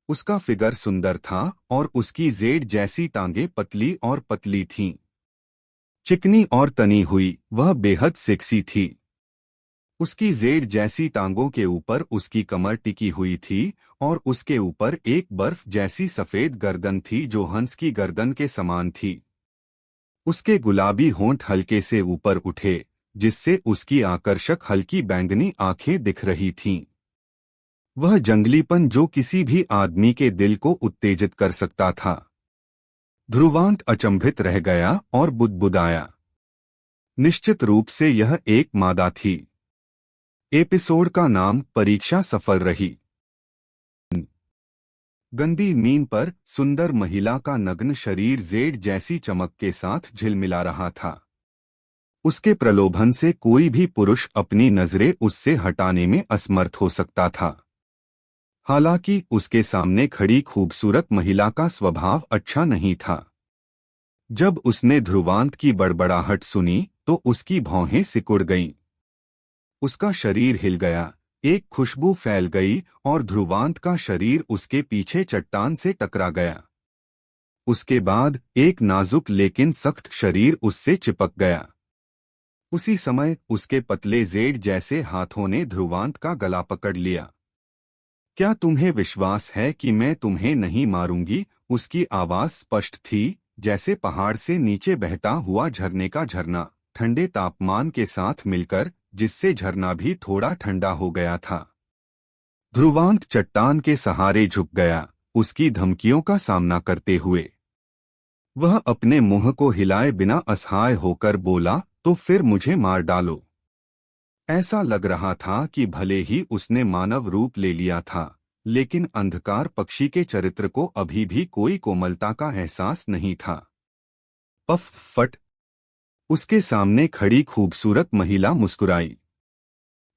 उसका फिगर सुंदर था और उसकी जेड जैसी टांगें पतली और पतली थीं। चिकनी और तनी हुई, वह बेहद सेक्सी थी। उसकी जेड जैसी टांगों के ऊपर उसकी कमर टिकी हुई थी और उसके ऊपर एक बर्फ जैसी सफेद गर्दन थी जो हंस की गर्दन के समान थी। उसके गुलाबी होंठ हल्के से ऊपर उठे, जिससे उसकी आकर्षक हल्की बैंगनी आंखें दिख रही थीं। वह जंगलीपन जो किसी भी आदमी के दिल को उत्तेजित कर सकता था। ध्रुवांत अचंभित रह गया और बुदबुदाया। निश्चित रूप से यह एक मादा थी। एपिसोड का नाम परीक्षा सफल रही। गंदी मीन पर सुंदर महिला का नग्न शरीर जेड जैसी चमक के साथ झिलमिला रहा था। उसके प्रलोभन से कोई भी पुरुष अपनी नजरें उससे हटाने में असमर्थ हो सकता था। हालांकि उसके सामने खड़ी खूबसूरत महिला का स्वभाव अच्छा नहीं था। जब उसने ध्रुवांत की बड़बड़ाहट सुनी तो उसकी भौहें सिकुड़ गईं। उसका शरीर हिल गया, एक खुशबू फैल गई और ध्रुवांत का शरीर उसके पीछे चट्टान से टकरा गया। उसके बाद एक नाजुक लेकिन सख्त शरीर उससे चिपक गया। उसी समय उसके पतले जेड जैसे हाथों ने ध्रुवांत का गला पकड़ लिया। क्या तुम्हें विश्वास है कि मैं तुम्हें नहीं मारूंगी? उसकी आवाज स्पष्ट थी, जैसे पहाड़ से नीचे बहता हुआ झरने का झरना, ठंडे तापमान के साथ मिलकर, जिससे झरना भी थोड़ा ठंडा हो गया था। ध्रुवांत चट्टान के सहारे झुक गया, उसकी धमकियों का सामना करते हुए। वह अपने मुंह को हिलाए बिना असहाय होकर बोला, तो फिर मुझे मार डालो। ऐसा लग रहा था कि भले ही उसने मानव रूप ले लिया था, लेकिन अंधकार पक्षी के चरित्र को अभी भी कोई कोमलता का एहसास नहीं था। पफ फट। उसके सामने खड़ी खूबसूरत महिला मुस्कुराई।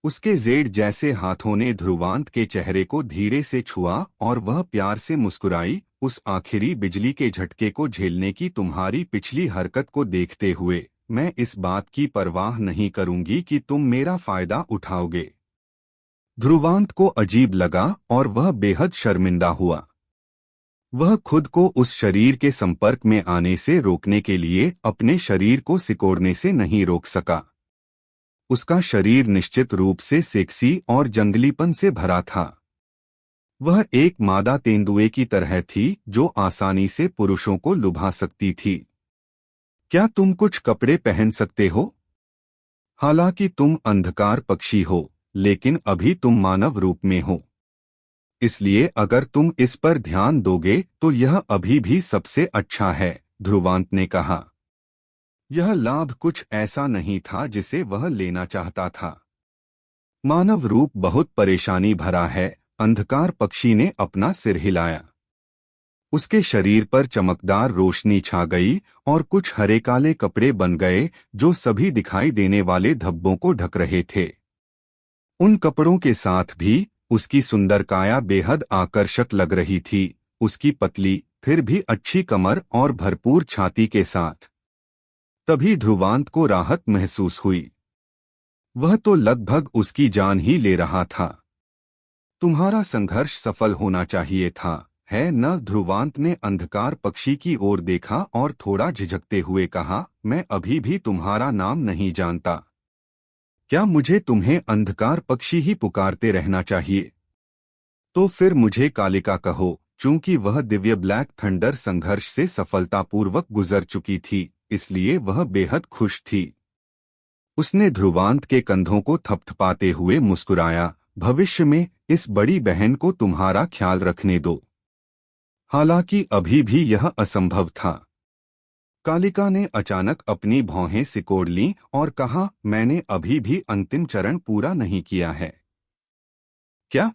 उसके जेड जैसे हाथों ने ध्रुवांत के चेहरे को धीरे से छुआ और वह प्यार से मुस्कुराई। उस आखिरी बिजली के झटके को झेलने की तुम्हारी पिछली हरकत को देखते हुए मैं इस बात की परवाह नहीं करूंगी कि तुम मेरा फायदा उठाओगे। ध्रुवांत को अजीब लगा और वह बेहद शर्मिंदा हुआ। वह खुद को उस शरीर के संपर्क में आने से रोकने के लिए अपने शरीर को सिकोड़ने से नहीं रोक सका। उसका शरीर निश्चित रूप से सेक्सी और जंगलीपन से भरा था। वह एक मादा तेंदुए की तरह थी जो आसानी से पुरुषों को लुभा सकती थी। क्या तुम कुछ कपड़े पहन सकते हो? हालांकि तुम अंधकार पक्षी हो, लेकिन अभी तुम मानव रूप में हो। इसलिए अगर तुम इस पर ध्यान दोगे तो यह अभी भी सबसे अच्छा है, ध्रुवांत ने कहा। यह लाभ कुछ ऐसा नहीं था जिसे वह लेना चाहता था। मानव रूप बहुत परेशानी भरा है, अंधकार पक्षी ने अपना सिर हिलाया। उसके शरीर पर चमकदार रोशनी छा गई और कुछ हरे काले कपड़े बन गए जो सभी दिखाई देने वाले धब्बों को ढक रहे थे। उन कपड़ों के साथ भी उसकी सुंदर काया बेहद आकर्षक लग रही थी, उसकी पतली फिर भी अच्छी कमर और भरपूर छाती के साथ। तभी ध्रुवांत को राहत महसूस हुई। वह तो लगभग उसकी जान ही ले रहा था। तुम्हारा संघर्ष सफल होना चाहिए था, है न? ध्रुवांत ने अंधकार पक्षी की ओर देखा और थोड़ा झिझकते हुए कहा, मैं अभी भी तुम्हारा नाम नहीं जानता। क्या मुझे तुम्हें अंधकार पक्षी ही पुकारते रहना चाहिए? तो फिर मुझे कालिका कहो, चूंकि वह दिव्य ब्लैक थंडर संघर्ष से सफलतापूर्वक गुजर चुकी थी, इसलिए वह बेहद खुश थी। उसने ध्रुवांत के कंधों को थपथपाते हुए मुस्कुराया, भविष्य में इस बड़ी बहन को तुम्हारा ख्याल रखने दो। हालांकि अभी भी यह असंभव था। कालिका ने अचानक अपनी भौहें सिकोड़ लीं और कहा, मैंने अभी भी अंतिम चरण पूरा नहीं किया है। क्या?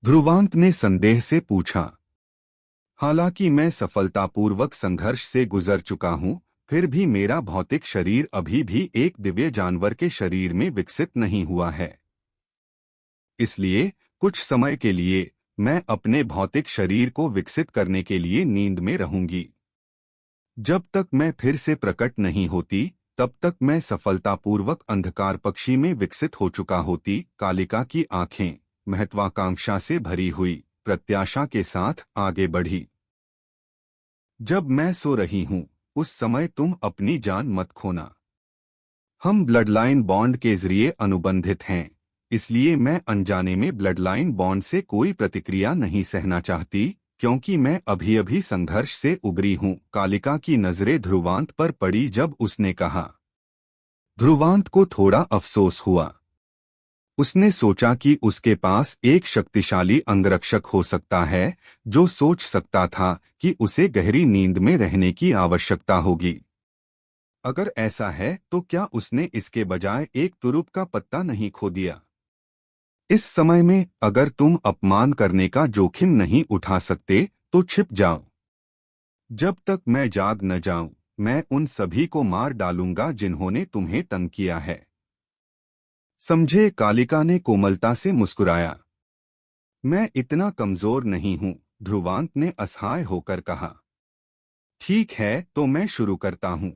ध्रुवांत ने संदेह से पूछा। हालांकि मैं सफलतापूर्वक संघर्ष से गुजर चुका हूं, फिर भी मेरा भौतिक शरीर अभी भी एक दिव्य जानवर के शरीर में विकसित नहीं हुआ है। इसलिए कुछ समय के लिए मैं अपने भौतिक शरीर को विकसित करने के लिए नींद में रहूंगी। जब तक मैं फिर से प्रकट नहीं होती, तब तक मैं सफलतापूर्वक अंधकार पक्षी में विकसित हो चुका होती। कालिका की आंखें महत्वाकांक्षा से भरी हुई प्रत्याशा के साथ आगे बढ़ी। जब मैं सो रही हूं, उस समय तुम अपनी जान मत खोना। हम ब्लडलाइन बॉन्ड के जरिए अनुबंधित हैं, इसलिए मैं अनजाने में ब्लडलाइन बॉन्ड से कोई प्रतिक्रिया नहीं सहना चाहती, क्योंकि मैं अभी अभी संघर्ष से उबरी हूं। कालिका की नजरें ध्रुवांत पर पड़ी जब उसने कहा। ध्रुवांत को थोड़ा अफसोस हुआ। उसने सोचा कि उसके पास एक शक्तिशाली अंगरक्षक हो सकता है जो सोच सकता था कि उसे गहरी नींद में रहने की आवश्यकता होगी। अगर ऐसा है तो क्या उसने इसके बजाय एक तुरुप का पत्ता नहीं खो दिया? इस समय में अगर तुम अपमान करने का जोखिम नहीं उठा सकते तो छिप जाओ। जब तक मैं जाग न जाऊं, मैं उन सभी को मार डालूंगा जिन्होंने तुम्हें तंग किया है। समझे? कालिका ने कोमलता से मुस्कुराया। मैं इतना कमजोर नहीं हूं, ध्रुवांत ने असहाय होकर कहा। ठीक है, तो मैं शुरू करता हूं।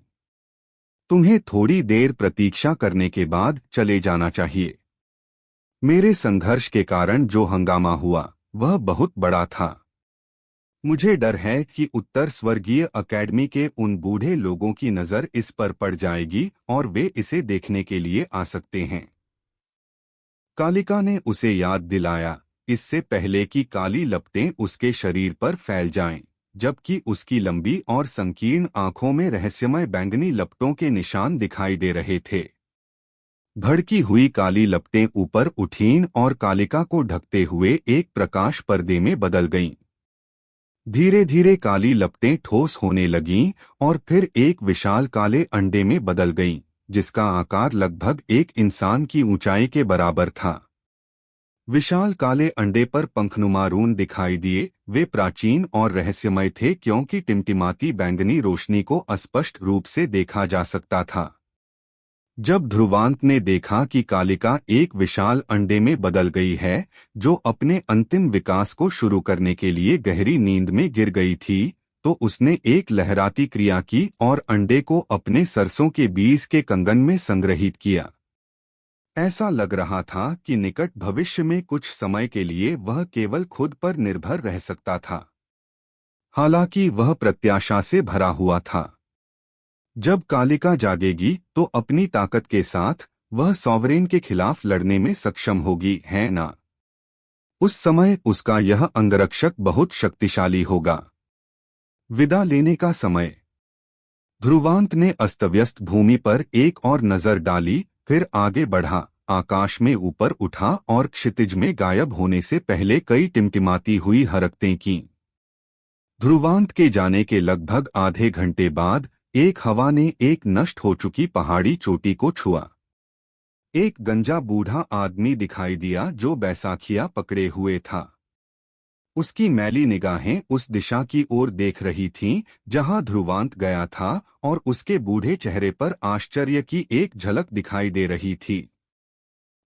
तुम्हें थोड़ी देर प्रतीक्षा करने के बाद चले जाना चाहिए। मेरे संघर्ष के कारण जो हंगामा हुआ वह बहुत बड़ा था। मुझे डर है कि उत्तर स्वर्गीय अकेडमी के उन बूढ़े लोगों की नजर इस पर पड़ जाएगी और वे इसे देखने के लिए आ सकते हैं। कालिका ने उसे याद दिलाया, इससे पहले कि काली लपटें उसके शरीर पर फैल जाएं, जबकि उसकी लंबी और संकीर्ण आंखों में रहस्यमय बैंगनी लपटों के निशान दिखाई दे रहे थे। भड़की हुई काली लपटें ऊपर उठीं और कालिका को ढकते हुए एक प्रकाश पर्दे में बदल गईं। धीरे धीरे काली लपटें ठोस होने लगीं और फिर एक विशाल काले अंडे में बदल गईं, जिसका आकार लगभग एक इंसान की ऊंचाई के बराबर था। विशाल काले अंडे पर पंखनुमा रून दिखाई दिए। वे प्राचीन और रहस्यमय थे क्योंकि टिमटिमाती बैंगनी रोशनी को अस्पष्ट रूप से देखा जा सकता था। जब ध्रुवांत ने देखा कि कालिका एक विशाल अंडे में बदल गई है, जो अपने अंतिम विकास को शुरू करने के लिए गहरी नींद में गिर गई थी, तो उसने एक लहराती क्रिया की और अंडे को अपने सरसों के बीज के कंगन में संग्रहित किया। ऐसा लग रहा था कि निकट भविष्य में कुछ समय के लिए वह केवल खुद पर निर्भर रह सकता था। हालांकि वह प्रत्याशा से भरा हुआ था। जब कालिका जागेगी तो अपनी ताकत के साथ वह सॉवरेन के खिलाफ लड़ने में सक्षम होगी, है ना? उस समय उसका यह अंगरक्षक बहुत शक्तिशाली होगा। विदा लेने का समय। ध्रुवांत ने अस्तव्यस्त भूमि पर एक और नजर डाली, फिर आगे बढ़ा, आकाश में ऊपर उठा और क्षितिज में गायब होने से पहले कई टिमटिमाती हुई हरकतें कीं। ध्रुवांत के जाने के लगभग आधे घंटे बाद एक हवा ने एक नष्ट हो चुकी पहाड़ी चोटी को छुआ। एक गंजा बूढ़ा आदमी दिखाई दिया जो बैसाखियां पकड़े हुए था। उसकी मैली निगाहें उस दिशा की ओर देख रही थीं जहां ध्रुवांत गया था और उसके बूढ़े चेहरे पर आश्चर्य की एक झलक दिखाई दे रही थी।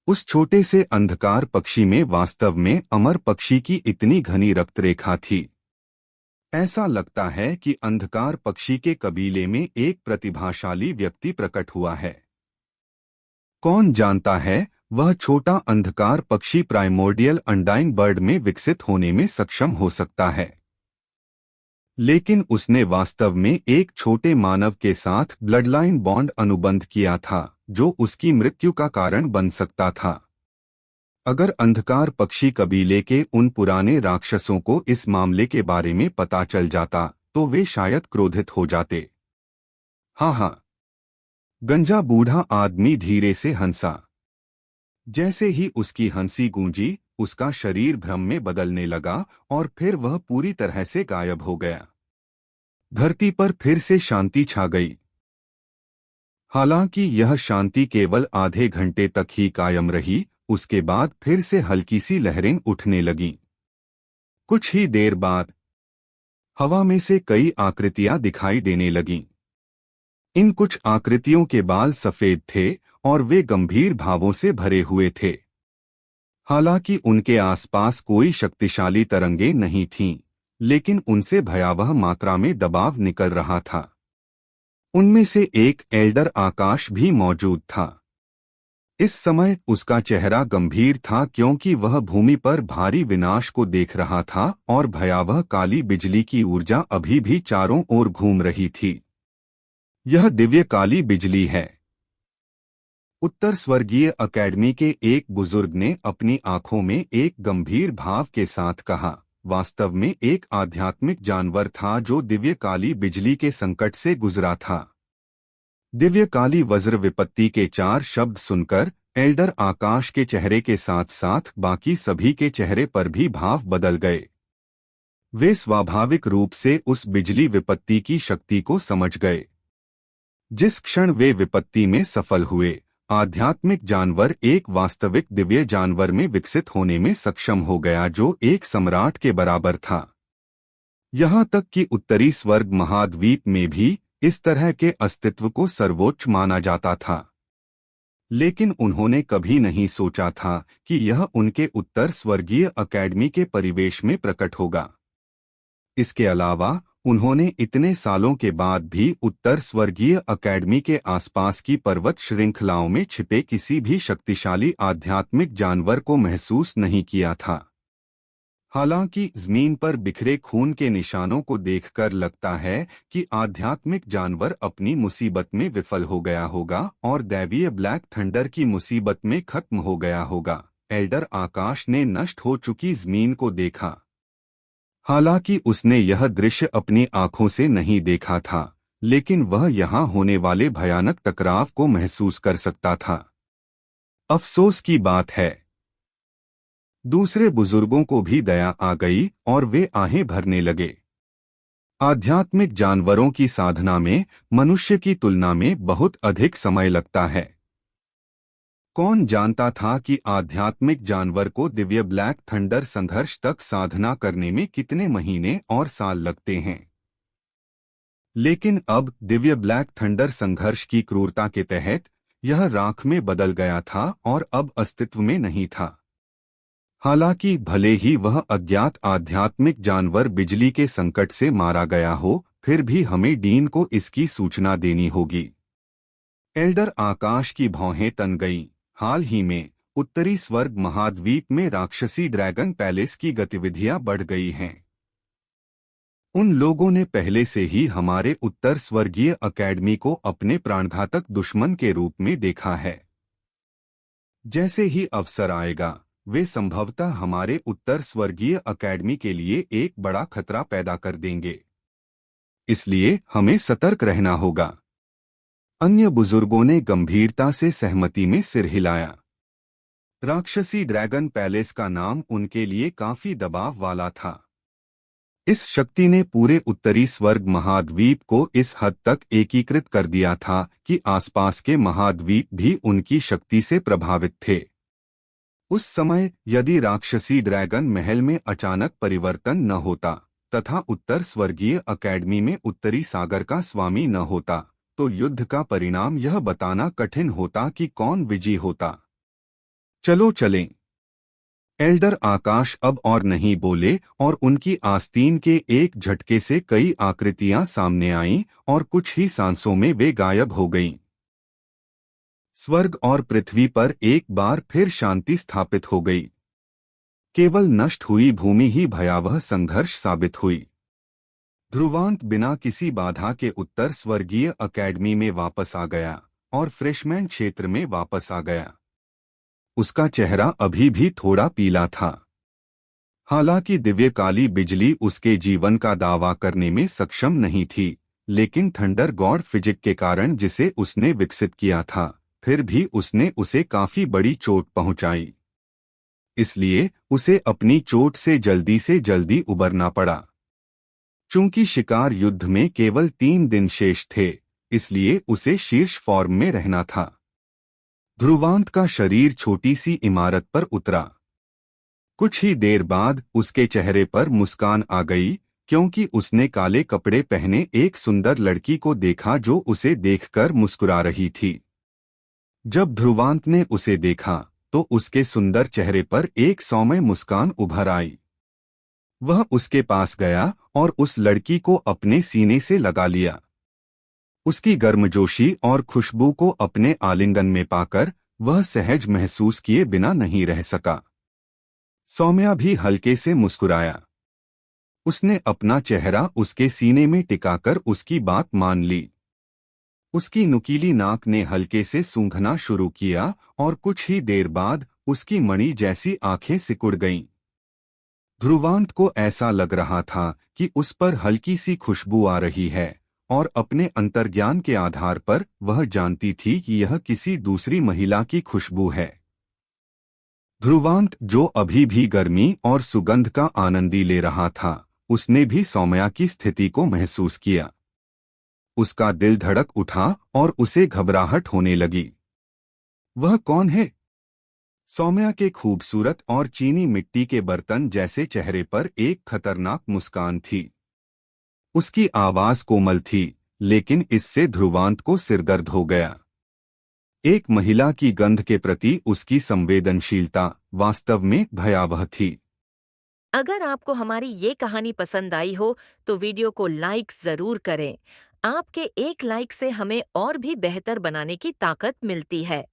उस छोटे से अंधकार पक्षी में वास्तव में अमर पक्षी की इतनी घनी रक्तरेखा थी। ऐसा लगता है कि अंधकार पक्षी के कबीले में एक प्रतिभाशाली व्यक्ति प्रकट हुआ है। कौन जानता है, वह छोटा अंधकार पक्षी प्राइमोर्डियल अंडाइन बर्ड में विकसित होने में सक्षम हो सकता है। लेकिन उसने वास्तव में एक छोटे मानव के साथ ब्लडलाइन बॉन्ड अनुबंध किया था, जो उसकी मृत्यु का कारण बन सकता था। अगर अंधकार पक्षी कबीले के उन पुराने राक्षसों को इस मामले के बारे में पता चल जाता तो वे शायद क्रोधित हो जाते। हाँ, गंजा बूढ़ा आदमी धीरे से हंसा। जैसे ही उसकी हंसी गूंजी, उसका शरीर भ्रम में बदलने लगा और फिर वह पूरी तरह से गायब हो गया। धरती पर फिर से शांति छा गई। हालांकि यह शांति केवल आधे घंटे तक ही कायम रही, उसके बाद फिर से हल्की सी लहरें उठने लगीं। कुछ ही देर बाद हवा में से कई आकृतियां दिखाई देने लगीं। इन कुछ आकृतियों के बाल सफेद थे और वे गंभीर भावों से भरे हुए थे। हालांकि उनके आसपास कोई शक्तिशाली तरंगें नहीं थीं, लेकिन उनसे भयावह मात्रा में दबाव निकल रहा था। उनमें से एक एल्डर आकाश भी मौजूद था। इस समय उसका चेहरा गंभीर था क्योंकि वह भूमि पर भारी विनाश को देख रहा था और भयावह काली बिजली की ऊर्जा अभी भी चारों ओर घूम रही थी। यह दिव्य काली बिजली है। उत्तर स्वर्गीय अकेडमी के एक बुजुर्ग ने अपनी आंखों में एक गंभीर भाव के साथ कहा, वास्तव में एक आध्यात्मिक जानवर था जो दिव्य काली बिजली के संकट से गुजरा था। दिव्य काली वज्र विपत्ति के 4 शब्द सुनकर एल्डर आकाश के चेहरे के साथ साथ बाकी सभी के चेहरे पर भी भाव बदल गए। वे स्वाभाविक रूप से उस बिजली विपत्ति की शक्ति को समझ गए। जिस क्षण वे विपत्ति में सफल हुए, आध्यात्मिक जानवर एक वास्तविक दिव्य जानवर में विकसित होने में सक्षम हो गया जो एक सम्राट के बराबर था। यहाँ तक कि उत्तरी स्वर्ग महाद्वीप में भी इस तरह के अस्तित्व को सर्वोच्च माना जाता था। लेकिन उन्होंने कभी नहीं सोचा था कि यह उनके उत्तर स्वर्गीय अकेडमी के परिवेश में प्रकट होगा। इसके अलावा उन्होंने इतने सालों के बाद भी उत्तर स्वर्गीय अकेडमी के आसपास की पर्वत श्रृंखलाओं में छिपे किसी भी शक्तिशाली आध्यात्मिक जानवर को महसूस नहीं किया था। हालांकि जमीन पर बिखरे खून के निशानों को देखकर लगता है कि आध्यात्मिक जानवर अपनी मुसीबत में विफल हो गया होगा और दैवीय ब्लैक थंडर की मुसीबत में खत्म हो गया होगा। एल्डर आकाश ने नष्ट हो चुकी जमीन को देखा। हालांकि उसने यह दृश्य अपनी आंखों से नहीं देखा था, लेकिन वह यहाँ होने वाले भयानक टकराव को महसूस कर सकता था। अफसोस की बात है, दूसरे बुजुर्गों को भी दया आ गई और वे आहें भरने लगे। आध्यात्मिक जानवरों की साधना में मनुष्य की तुलना में बहुत अधिक समय लगता है। कौन जानता था कि आध्यात्मिक जानवर को दिव्य ब्लैक थंडर संघर्ष तक साधना करने में कितने महीने और साल लगते हैं। लेकिन अब दिव्य ब्लैक थंडर संघर्ष की क्रूरता के तहत यह राख में बदल गया था और अब अस्तित्व में नहीं था। हालांकि भले ही वह अज्ञात आध्यात्मिक जानवर बिजली के संकट से मारा गया हो, फिर भी हमें डीन को इसकी सूचना देनी होगी। एल्डर आकाश की भौहें तन गईं। हाल ही में उत्तरी स्वर्ग महाद्वीप में राक्षसी ड्रैगन पैलेस की गतिविधियां बढ़ गई हैं। उन लोगों ने पहले से ही हमारे उत्तर स्वर्गीय अकेडमी को अपने प्राणघातक दुश्मन के रूप में देखा है। जैसे ही अवसर आएगा, वे संभवतः हमारे उत्तर स्वर्गीय अकेडमी के लिए एक बड़ा खतरा पैदा कर देंगे। इसलिए हमें सतर्क रहना होगा। अन्य बुजुर्गों ने गंभीरता से सहमति में सिर हिलाया। राक्षसी ड्रैगन पैलेस का नाम उनके लिए काफी दबाव वाला था। इस शक्ति ने पूरे उत्तरी स्वर्ग महाद्वीप को इस हद तक एकीकृत कर दिया था कि आसपास के महाद्वीप भी उनकी शक्ति से प्रभावित थे। उस समय यदि राक्षसी ड्रैगन महल में अचानक परिवर्तन न होता तथा उत्तर स्वर्गीय अकेडमी में उत्तरी सागर का स्वामी न होता, तो युद्ध का परिणाम यह बताना कठिन होता कि कौन विजयी होता। चलो चलें। एल्डर आकाश अब और नहीं बोले और उनकी आस्तीन के एक झटके से कई आकृतियां सामने आईं और कुछ ही सांसों में वे गायब हो गईं। स्वर्ग और पृथ्वी पर एक बार फिर शांति स्थापित हो गई। केवल नष्ट हुई भूमि ही भयावह संघर्ष साबित हुई। ध्रुवांत बिना किसी बाधा के उत्तर स्वर्गीय अकेडमी में वापस आ गया और फ्रेशमैन क्षेत्र में वापस आ गया। उसका चेहरा अभी भी थोड़ा पीला था। हालांकि दिव्य काली बिजली उसके जीवन का दावा करने में सक्षम नहीं थी, लेकिन थंडर गॉड फिजिक के कारण जिसे उसने विकसित किया था, फिर भी उसने उसे काफी बड़ी चोट पहुंचाई। इसलिए उसे अपनी चोट से जल्दी उबरना पड़ा। चूंकि शिकार युद्ध में केवल 3 दिन शेष थे, इसलिए उसे शीर्ष फॉर्म में रहना था। ध्रुवांत का शरीर छोटी सी इमारत पर उतरा। कुछ ही देर बाद उसके चेहरे पर मुस्कान आ गई, क्योंकि उसने काले कपड़े पहने एक सुंदर लड़की को देखा जो उसे देखकर मुस्कुरा रही थी। जब ध्रुवांत ने उसे देखा तो उसके सुंदर चेहरे पर एक सौम्य मुस्कान उभर आई। वह उसके पास गया और उस लड़की को अपने सीने से लगा लिया। उसकी गर्मजोशी और खुशबू को अपने आलिंगन में पाकर वह सहज महसूस किए बिना नहीं रह सका। सौम्या भी हल्के से मुस्कुराया। उसने अपना चेहरा उसके सीने में टिकाकर उसकी बात मान ली। उसकी नुकीली नाक ने हल्के से सूंघना शुरू किया और कुछ ही देर बाद उसकी मणि जैसी आंखें सिकुड़ गईं। ध्रुवांत को ऐसा लग रहा था कि उस पर हल्की सी खुशबू आ रही है, और अपने अंतर्ज्ञान के आधार पर वह जानती थी कि यह किसी दूसरी महिला की खुशबू है। ध्रुवांत, जो अभी भी गर्मी और सुगंध का आनंदी ले रहा था, उसने भी सौम्या की स्थिति को महसूस किया। उसका दिल धड़क उठा और उसे घबराहट होने लगी। वह कौन है? सौम्या के खूबसूरत और चीनी मिट्टी के बर्तन जैसे चेहरे पर एक खतरनाक मुस्कान थी। उसकी आवाज कोमल थी, लेकिन इससे ध्रुवांत को सिरदर्द हो गया। एक महिला की गंध के प्रति उसकी संवेदनशीलता वास्तव में भयावह थी। अगर आपको हमारी ये कहानी पसंद आई हो तो वीडियो को लाइक जरूर करें। आपके एक लाइक से हमें और भी बेहतर बनाने की ताकत मिलती है।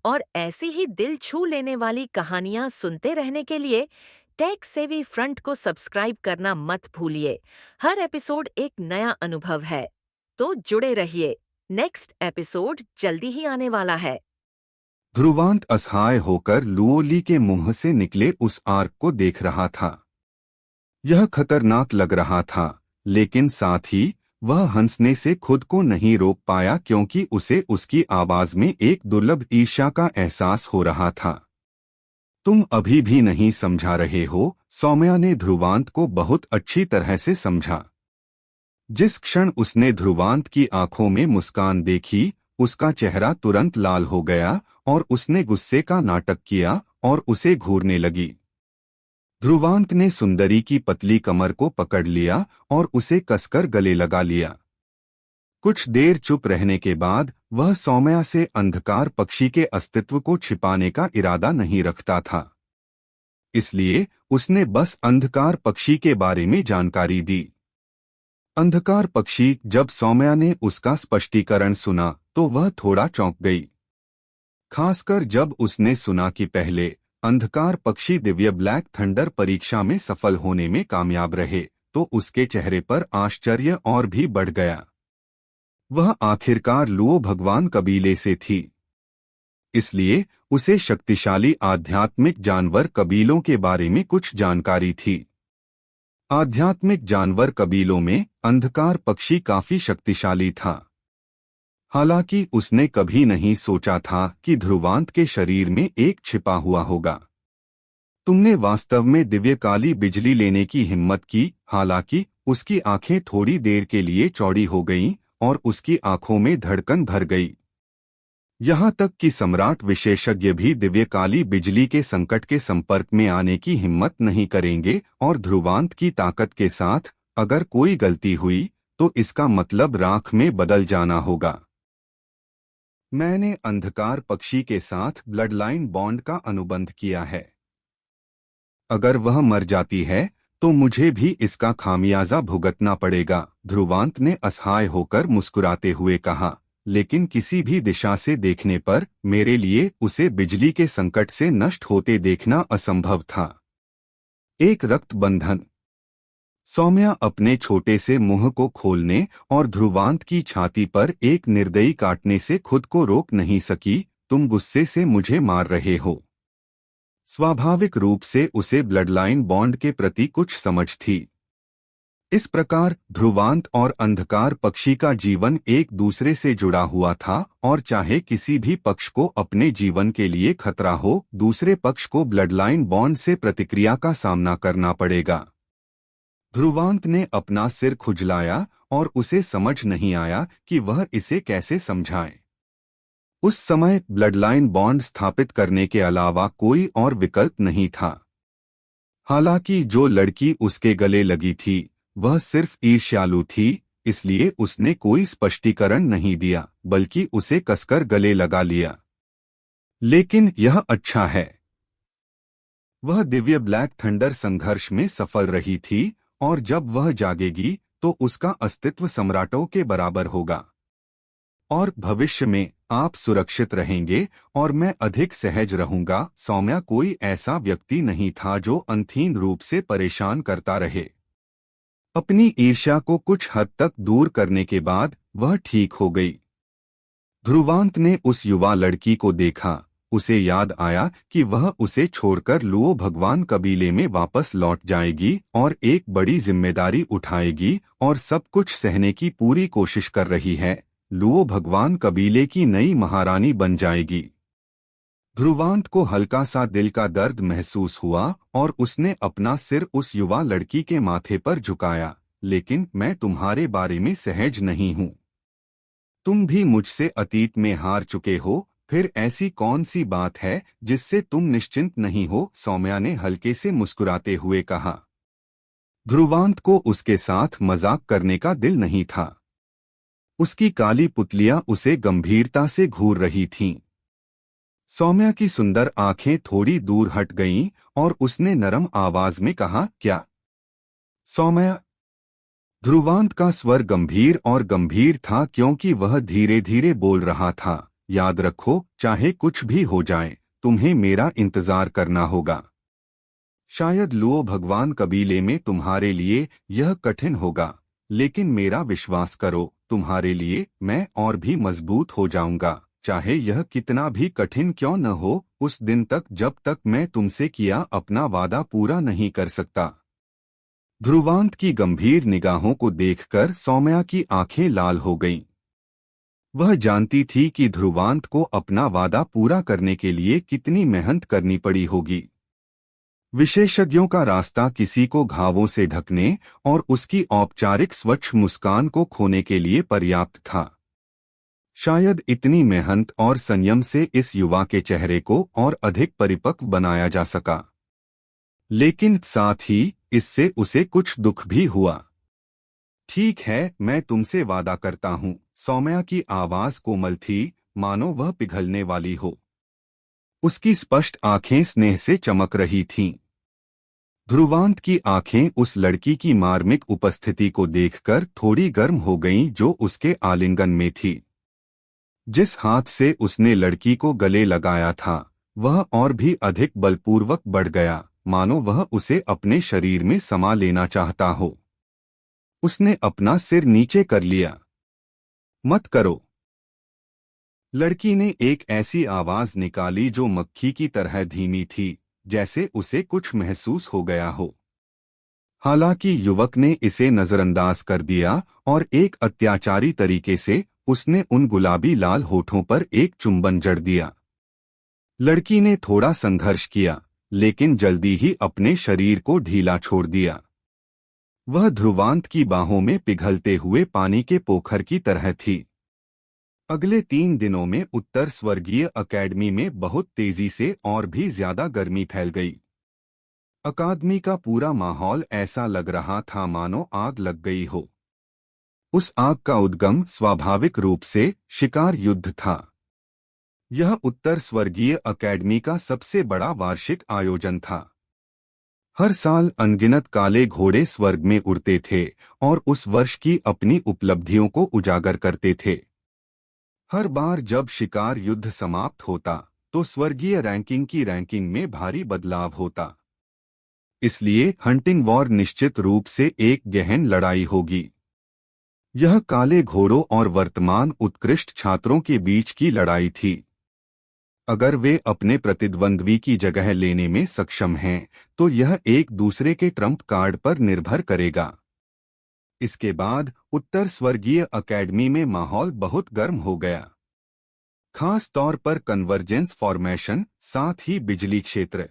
और ऐसी ही दिल छू लेने वाली कहानियां सुनते रहने के लिए टेक सेवी फ्रंट को सब्सक्राइब करना मत भूलिए। हर एपिसोड एक नया अनुभव है, तो जुड़े रहिए। नेक्स्ट एपिसोड जल्दी ही आने वाला है। ध्रुवांत असहाय होकर लुओली के मुंह से निकले उस आर्क को देख रहा था। यह खतरनाक लग रहा था, लेकिन साथ ही वह हंसने से खुद को नहीं रोक पाया, क्योंकि उसे उसकी आवाज में एक दुर्लभ ईर्ष्या का एहसास हो रहा था। तुम अभी भी नहीं समझा रहे हो, सौम्या ने ध्रुवांत को बहुत अच्छी तरह से समझा। जिस क्षण उसने ध्रुवांत की आंखों में मुस्कान देखी, उसका चेहरा तुरंत लाल हो गया और उसने गुस्से का नाटक किया और उसे घूरने लगी। ध्रुवांत ने सुंदरी की पतली कमर को पकड़ लिया और उसे कसकर गले लगा लिया। कुछ देर चुप रहने के बाद वह सौम्या से अंधकार पक्षी के अस्तित्व को छिपाने का इरादा नहीं रखता था। इसलिए उसने बस अंधकार पक्षी के बारे में जानकारी दी। अंधकार पक्षी, जब सौम्या ने उसका स्पष्टीकरण सुना तो वह थोड़ा चौंक गई। खासकर जब उसने सुना कि पहले अंधकार पक्षी दिव्य ब्लैक थंडर परीक्षा में सफल होने में कामयाब रहे, तो उसके चेहरे पर आश्चर्य और भी बढ़ गया। वह आखिरकार लुओ भगवान कबीले से थी, इसलिए उसे शक्तिशाली आध्यात्मिक जानवर कबीलों के बारे में कुछ जानकारी थी। आध्यात्मिक जानवर कबीलों में अंधकार पक्षी काफी शक्तिशाली था। हालांकि उसने कभी नहीं सोचा था कि ध्रुवांत के शरीर में एक छिपा हुआ होगा। तुमने वास्तव में दिव्य काली बिजली लेने की हिम्मत की। हालांकि उसकी आंखें थोड़ी देर के लिए चौड़ी हो गईं और उसकी आंखों में धड़कन भर गई। यहाँ तक कि सम्राट विशेषज्ञ भी दिव्य काली बिजली के संकट के संपर्क में आने की हिम्मत नहीं करेंगे, और ध्रुवांत की ताकत के साथ अगर कोई गलती हुई तो इसका मतलब राख में बदल जाना होगा। मैंने अंधकार पक्षी के साथ ब्लडलाइन बॉन्ड का अनुबंध किया है। अगर वह मर जाती है तो मुझे भी इसका खामियाजा भुगतना पड़ेगा, ध्रुवांत ने असहाय होकर मुस्कुराते हुए कहा। लेकिन किसी भी दिशा से देखने पर मेरे लिए उसे बिजली के संकट से नष्ट होते देखना असंभव था। एक रक्त बंधन। सौम्या अपने छोटे से मुंह को खोलने और ध्रुवांत की छाती पर एक निर्दयी काटने से खुद को रोक नहीं सकी। तुम गुस्से से मुझे मार रहे हो। स्वाभाविक रूप से उसे ब्लडलाइन बॉन्ड के प्रति कुछ समझ थी। इस प्रकार ध्रुवांत और अंधकार पक्षी का जीवन एक दूसरे से जुड़ा हुआ था और चाहे किसी भी पक्ष को अपने जीवन के लिए खतरा हो, दूसरे पक्ष को ब्लडलाइन बॉन्ड से प्रतिक्रिया का सामना करना पड़ेगा। ध्रुवांत ने अपना सिर खुजलाया और उसे समझ नहीं आया कि वह इसे कैसे समझाए। उस समय ब्लडलाइन बॉन्ड स्थापित करने के अलावा कोई और विकल्प नहीं था। हालांकि जो लड़की उसके गले लगी थी वह सिर्फ ईर्ष्यालु थी, इसलिए उसने कोई स्पष्टीकरण नहीं दिया, बल्कि उसे कसकर गले लगा लिया। लेकिन यह अच्छा है। वह दिव्य ब्लैक थंडर संघर्ष में सफल रही थी और जब वह जागेगी तो उसका अस्तित्व सम्राटों के बराबर होगा। और भविष्य में आप सुरक्षित रहेंगे और मैं अधिक सहज रहूंगा। सौम्या कोई ऐसा व्यक्ति नहीं था जो अंतहीन रूप से परेशान करता रहे। अपनी ईर्ष्या को कुछ हद तक दूर करने के बाद वह ठीक हो गई। ध्रुवांत ने उस युवा लड़की को देखा। उसे याद आया कि वह उसे छोड़कर लुओ भगवान कबीले में वापस लौट जाएगी और एक बड़ी जिम्मेदारी उठाएगी और सब कुछ सहने की पूरी कोशिश कर रही है। लुओ भगवान कबीले की नई महारानी बन जाएगी। ध्रुवांत को हल्का सा दिल का दर्द महसूस हुआ और उसने अपना सिर उस युवा लड़की के माथे पर झुकाया। लेकिन मैं तुम्हारे बारे में सहज नहीं हूँ। तुम भी मुझसे अतीत में हार चुके हो, फिर ऐसी कौन सी बात है जिससे तुम निश्चिंत नहीं हो? सौम्या ने हल्के से मुस्कुराते हुए कहा। ध्रुवांत को उसके साथ मजाक करने का दिल नहीं था। उसकी काली पुतलियां उसे गंभीरता से घूर रही थीं। सौम्या की सुंदर आंखें थोड़ी दूर हट गईं और उसने नरम आवाज में कहा, क्या? सौम्या। ध्रुवांत का स्वर गंभीर और गंभीर था क्योंकि वह धीरे धीरे बोल रहा था। याद रखो, चाहे कुछ भी हो जाए, तुम्हें मेरा इंतजार करना होगा। शायद लुओ भगवान कबीले में तुम्हारे लिए यह कठिन होगा, लेकिन मेरा विश्वास करो, तुम्हारे लिए मैं और भी मजबूत हो जाऊंगा। चाहे यह कितना भी कठिन क्यों न हो, उस दिन तक जब तक मैं तुमसे किया अपना वादा पूरा नहीं कर सकता। ध्रुवांत की गंभीर निगाहों को देखकर सौम्या की आंखें लाल हो गईं। वह जानती थी कि ध्रुवांत को अपना वादा पूरा करने के लिए कितनी मेहनत करनी पड़ी होगी। विशेषज्ञों का रास्ता किसी को घावों से ढकने और उसकी औपचारिक स्वच्छ मुस्कान को खोने के लिए पर्याप्त था। शायद इतनी मेहनत और संयम से इस युवा के चेहरे को और अधिक परिपक्व बनाया जा सका। लेकिन साथ ही इससे उसे कुछ दुख भी हुआ। ठीक है, मैं तुमसे वादा करता हूँ। सौम्या की आवाज कोमल थी, मानो वह पिघलने वाली हो। उसकी स्पष्ट आंखें स्नेह से चमक रही थीं। ध्रुवांत की आंखें उस लड़की की मार्मिक उपस्थिति को देखकर थोड़ी गर्म हो गईं जो उसके आलिंगन में थी। जिस हाथ से उसने लड़की को गले लगाया था वह और भी अधिक बलपूर्वक बढ़ गया, मानो वह उसे अपने शरीर में समा लेना चाहता हो। उसने अपना सिर नीचे कर लिया। मत करो। लड़की ने एक ऐसी आवाज निकाली जो मक्खी की तरह धीमी थी, जैसे उसे कुछ महसूस हो गया हो। हालांकि युवक ने इसे नजरअंदाज कर दिया और एक अत्याचारी तरीके से उसने उन गुलाबी लाल होठों पर एक चुंबन जड़ दिया। लड़की ने थोड़ा संघर्ष किया, लेकिन जल्दी ही अपने शरीर को ढीला छोड़ दिया। वह ध्रुवांत की बाहों में पिघलते हुए पानी के पोखर की तरह थी। अगले 3 दिनों में उत्तर स्वर्गीय अकेडमी में बहुत तेजी से और भी ज्यादा गर्मी फैल गई। अकादमी का पूरा माहौल ऐसा लग रहा था मानो आग लग गई हो। उस आग का उद्गम स्वाभाविक रूप से शिकार युद्ध था। यह उत्तर स्वर्गीय अकेडमी का सबसे बड़ा वार्षिक आयोजन था। हर साल अनगिनत काले घोड़े स्वर्ग में उड़ते थे और उस वर्ष की अपनी उपलब्धियों को उजागर करते थे। हर बार जब शिकार युद्ध समाप्त होता तो स्वर्गीय रैंकिंग की रैंकिंग में भारी बदलाव होता। इसलिए हंटिंग वॉर निश्चित रूप से एक गहन लड़ाई होगी। यह काले घोड़ों और वर्तमान उत्कृष्ट छात्रों के बीच की लड़ाई थी। अगर वे अपने प्रतिद्वंद्वी की जगह लेने में सक्षम हैं, तो यह एक दूसरे के ट्रम्प कार्ड पर निर्भर करेगा। इसके बाद उत्तर स्वर्गीय अकेडमी में माहौल बहुत गर्म हो गया, खास तौर पर कन्वर्जेंस फॉर्मेशन, साथ ही बिजली क्षेत्र।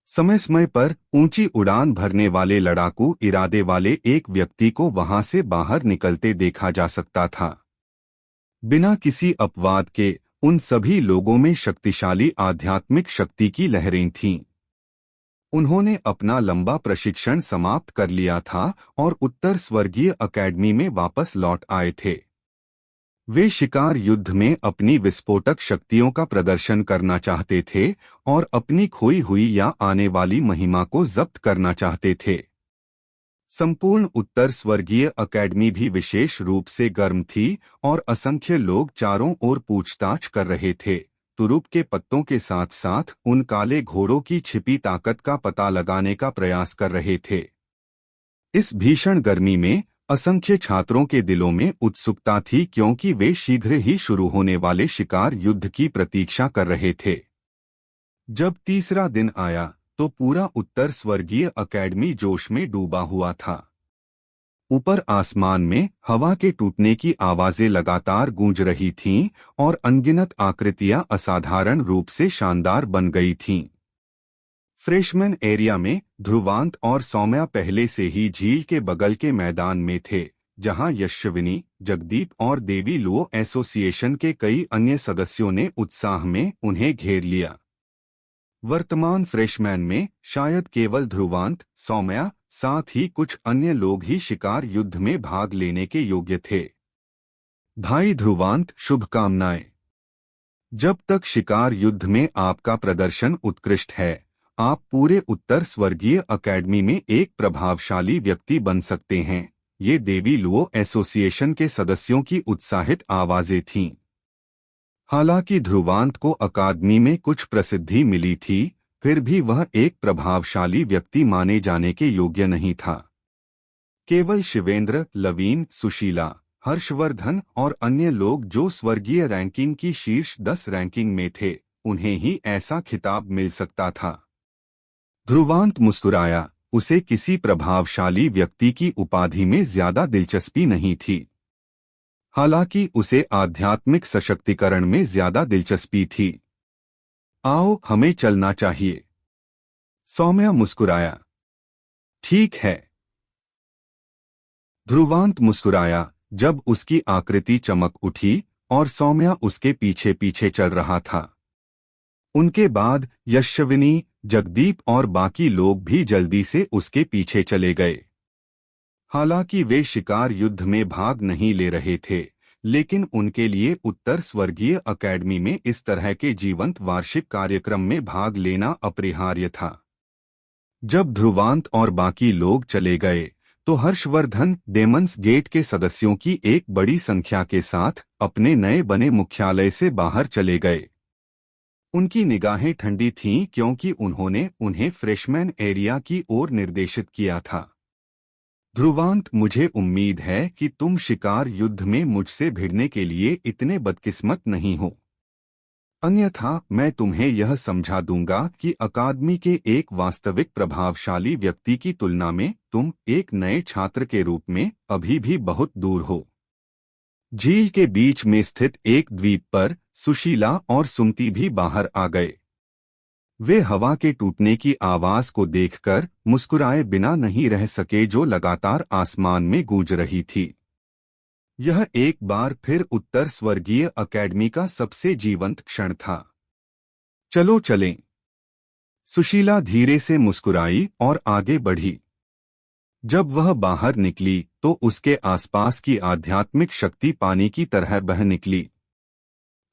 समय समय पर ऊंची उड़ान भरने वाले लड़ाकू इरादे वाले एक व्यक्ति को वहां से बाहर निकलते देखा जा सकता था। बिना किसी अपवाद के उन सभी लोगों में शक्तिशाली आध्यात्मिक शक्ति की लहरें थीं। उन्होंने अपना लंबा प्रशिक्षण समाप्त कर लिया था और उत्तर स्वर्गीय अकेडमी में वापस लौट आए थे। वे शिकार युद्ध में अपनी विस्फोटक शक्तियों का प्रदर्शन करना चाहते थे और अपनी खोई हुई या आने वाली महिमा को जब्त करना चाहते थे। संपूर्ण उत्तर स्वर्गीय अकेडमी भी विशेष रूप से गर्म थी और असंख्य लोग चारों ओर पूछताछ कर रहे थे, तुरुप के पत्तों के साथ साथ उन काले घोड़ों की छिपी ताकत का पता लगाने का प्रयास कर रहे थे। इस भीषण गर्मी में असंख्य छात्रों के दिलों में उत्सुकता थी, क्योंकि वे शीघ्र ही शुरू होने वाले शिकार युद्ध की प्रतीक्षा कर रहे थे। जब तीसरा दिन आया तो पूरा उत्तर स्वर्गीय अकेडमी जोश में डूबा हुआ था। ऊपर आसमान में हवा के टूटने की आवाजें लगातार गूंज रही थीं और अनगिनत आकृतियां असाधारण रूप से शानदार बन गई थीं। फ्रेशमैन एरिया में ध्रुवांत और सौम्या पहले से ही झील के बगल के मैदान में थे, जहां यशस्विनी, जगदीप और देवी लुओ एसोसिएशन के कई अन्य सदस्यों ने उत्साह में उन्हें घेर लिया। वर्तमान फ्रेशमैन में शायद केवल ध्रुवांत, सौम्या, साथ ही कुछ अन्य लोग ही शिकार युद्ध में भाग लेने के योग्य थे। भाई ध्रुवांत, शुभकामनाएं। जब तक शिकार युद्ध में आपका प्रदर्शन उत्कृष्ट है, आप पूरे उत्तर स्वर्गीय अकेडमी में एक प्रभावशाली व्यक्ति बन सकते हैं। ये देवी लुओ एसोसिएशन के सदस्यों की उत्साहित आवाजें थीं। हालांकि ध्रुवांत को अकादमी में कुछ प्रसिद्धि मिली थी, फिर भी वह एक प्रभावशाली व्यक्ति माने जाने के योग्य नहीं था। केवल शिवेंद्र, लवीन, सुशीला, हर्षवर्धन और अन्य लोग जो स्वर्गीय रैंकिंग की शीर्ष 10 रैंकिंग में थे, उन्हें ही ऐसा खिताब मिल सकता था। ध्रुवांत मुस्कुराया। उसे किसी प्रभावशाली व्यक्ति की उपाधि में ज्यादा दिलचस्पी नहीं थी। हालांकि उसे आध्यात्मिक सशक्तिकरण में ज्यादा दिलचस्पी थी। आओ, हमें चलना चाहिए। सौम्या मुस्कुराया। ठीक है। ध्रुवांत मुस्कुराया जब उसकी आकृति चमक उठी और सौम्या उसके पीछे पीछे चल रहा था। उनके बाद यशस्विनी, जगदीप और बाकी लोग भी जल्दी से उसके पीछे चले गए। हालांकि वे शिकार युद्ध में भाग नहीं ले रहे थे, लेकिन उनके लिए उत्तर स्वर्गीय अकेडमी में इस तरह के जीवंत वार्षिक कार्यक्रम में भाग लेना अपरिहार्य था। जब ध्रुवांत और बाकी लोग चले गए तो हर्षवर्धन डेमन्स गेट के सदस्यों की एक बड़ी संख्या के साथ अपने नए बने मुख्यालय से बाहर चले गए। उनकी निगाहें ठंडी थीं, क्योंकि उन्होंने उन्हें फ्रेशमैन एरिया की ओर निर्देशित किया था। ध्रुवांत, मुझे उम्मीद है कि तुम शिकार युद्ध में मुझसे भिड़ने के लिए इतने बदकिस्मत नहीं हो। अन्यथा मैं तुम्हें यह समझा दूंगा कि अकादमी के एक वास्तविक प्रभावशाली व्यक्ति की तुलना में तुम एक नए छात्र के रूप में अभी भी बहुत दूर हो। झील के बीच में स्थित एक द्वीप पर सुशीला और सुमति भी बाहर आ गए। वे हवा के टूटने की आवाज को देखकर मुस्कुराए बिना नहीं रह सके, जो लगातार आसमान में गूंज रही थी। यह एक बार फिर उत्तर स्वर्गीय अकेडमी का सबसे जीवंत क्षण था। चलो चलें। सुशीला धीरे से मुस्कुराई और आगे बढ़ी। जब वह बाहर निकली तो उसके आसपास की आध्यात्मिक शक्ति पानी की तरह बह निकली।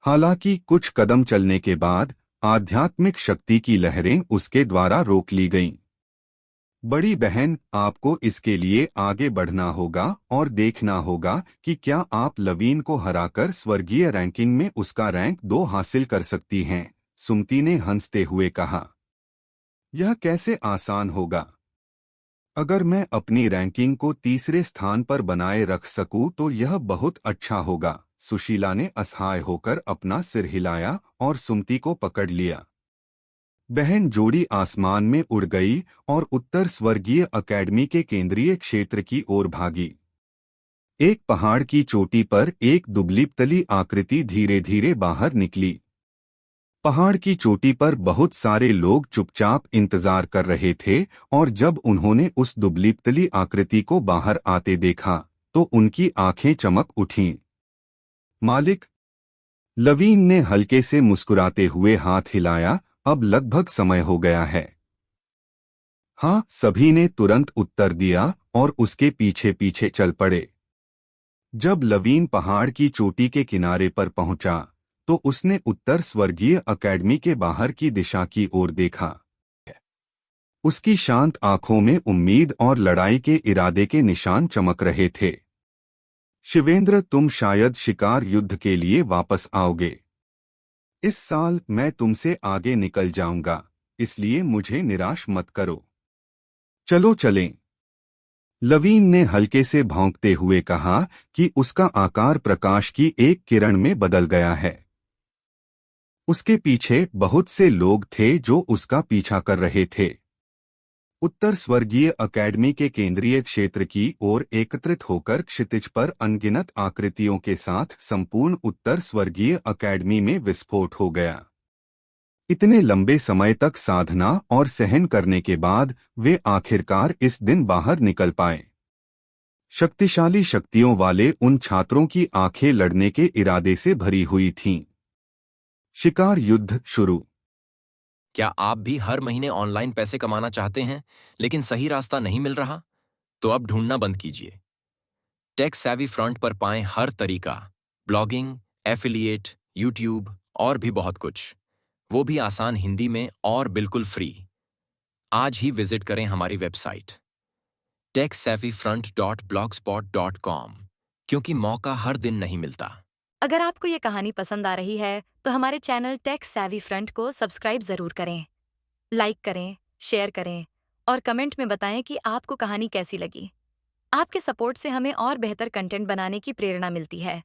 हालांकि कुछ कदम चलने के बाद आध्यात्मिक शक्ति की लहरें उसके द्वारा रोक ली गईं। बड़ी बहन, आपको इसके लिए आगे बढ़ना होगा और देखना होगा कि क्या आप लवीन को हराकर स्वर्गीय रैंकिंग में उसका रैंक 2 हासिल कर सकती हैं, सुमति ने हंसते हुए कहा। यह कैसे आसान होगा? अगर मैं अपनी रैंकिंग को तीसरे स्थान पर बनाए रख सकूं तो यह बहुत अच्छा होगा। सुशीला ने असहाय होकर अपना सिर हिलाया और सुमति को पकड़ लिया। बहन जोड़ी आसमान में उड़ गई और उत्तर स्वर्गीय अकेडमी के केंद्रीय क्षेत्र की ओर भागी। एक पहाड़ की चोटी पर एक दुबली पतली आकृति धीरे धीरे बाहर निकली। पहाड़ की चोटी पर बहुत सारे लोग चुपचाप इंतजार कर रहे थे और जब उन्होंने उस दुबली पतली आकृति को बाहर आते देखा तो उनकी आंखें चमक उठीं। मालिक, लवीन ने हल्के से मुस्कुराते हुए हाथ हिलाया, अब लगभग समय हो गया है। हाँ, सभी ने तुरंत उत्तर दिया और उसके पीछे पीछे चल पड़े। जब लवीन पहाड़ की चोटी के किनारे पर पहुंचा तो उसने उत्तर स्वर्गीय अकेडमी के बाहर की दिशा की ओर देखा। उसकी शांत आंखों में उम्मीद और लड़ाई के इरादे के निशान चमक रहे थे। शिवेंद्र, तुम शायद शिकार युद्ध के लिए वापस आओगे। इस साल मैं तुमसे आगे निकल जाऊंगा, इसलिए मुझे निराश मत करो। चलो चलें। लवीन ने हल्के से भौंकते हुए कहा कि उसका आकार प्रकाश की एक किरण में बदल गया है। उसके पीछे बहुत से लोग थे जो उसका पीछा कर रहे थे। उत्तर स्वर्गीय अकेडमी के केंद्रीय क्षेत्र की ओर एकत्रित होकर क्षितिज पर अनगिनत आकृतियों के साथ संपूर्ण उत्तर स्वर्गीय अकेडमी में विस्फोट हो गया। इतने लंबे समय तक साधना और सहन करने के बाद वे आखिरकार इस दिन बाहर निकल पाए। शक्तिशाली शक्तियों वाले उन छात्रों की आंखें लड़ने के इरादे से भरी हुई थीं। शिकार युद्ध शुरू। क्या आप भी हर महीने ऑनलाइन पैसे कमाना चाहते हैं लेकिन सही रास्ता नहीं मिल रहा? तो अब ढूंढना बंद कीजिए। टेक सैवी फ्रंट पर पाएं हर तरीका, ब्लॉगिंग, एफिलिएट, यूट्यूब और भी बहुत कुछ, वो भी आसान हिंदी में और बिल्कुल फ्री। आज ही विजिट करें हमारी वेबसाइट techsavvyfront.blogspot.com, क्योंकि मौका हर दिन नहीं मिलता। अगर आपको ये कहानी पसंद आ रही है तो हमारे चैनल टेक सैवी फ्रंट को सब्सक्राइब जरूर करें, लाइक करें, शेयर करें और कमेंट में बताएं कि आपको कहानी कैसी लगी। आपके सपोर्ट से हमें और बेहतर कंटेंट बनाने की प्रेरणा मिलती है।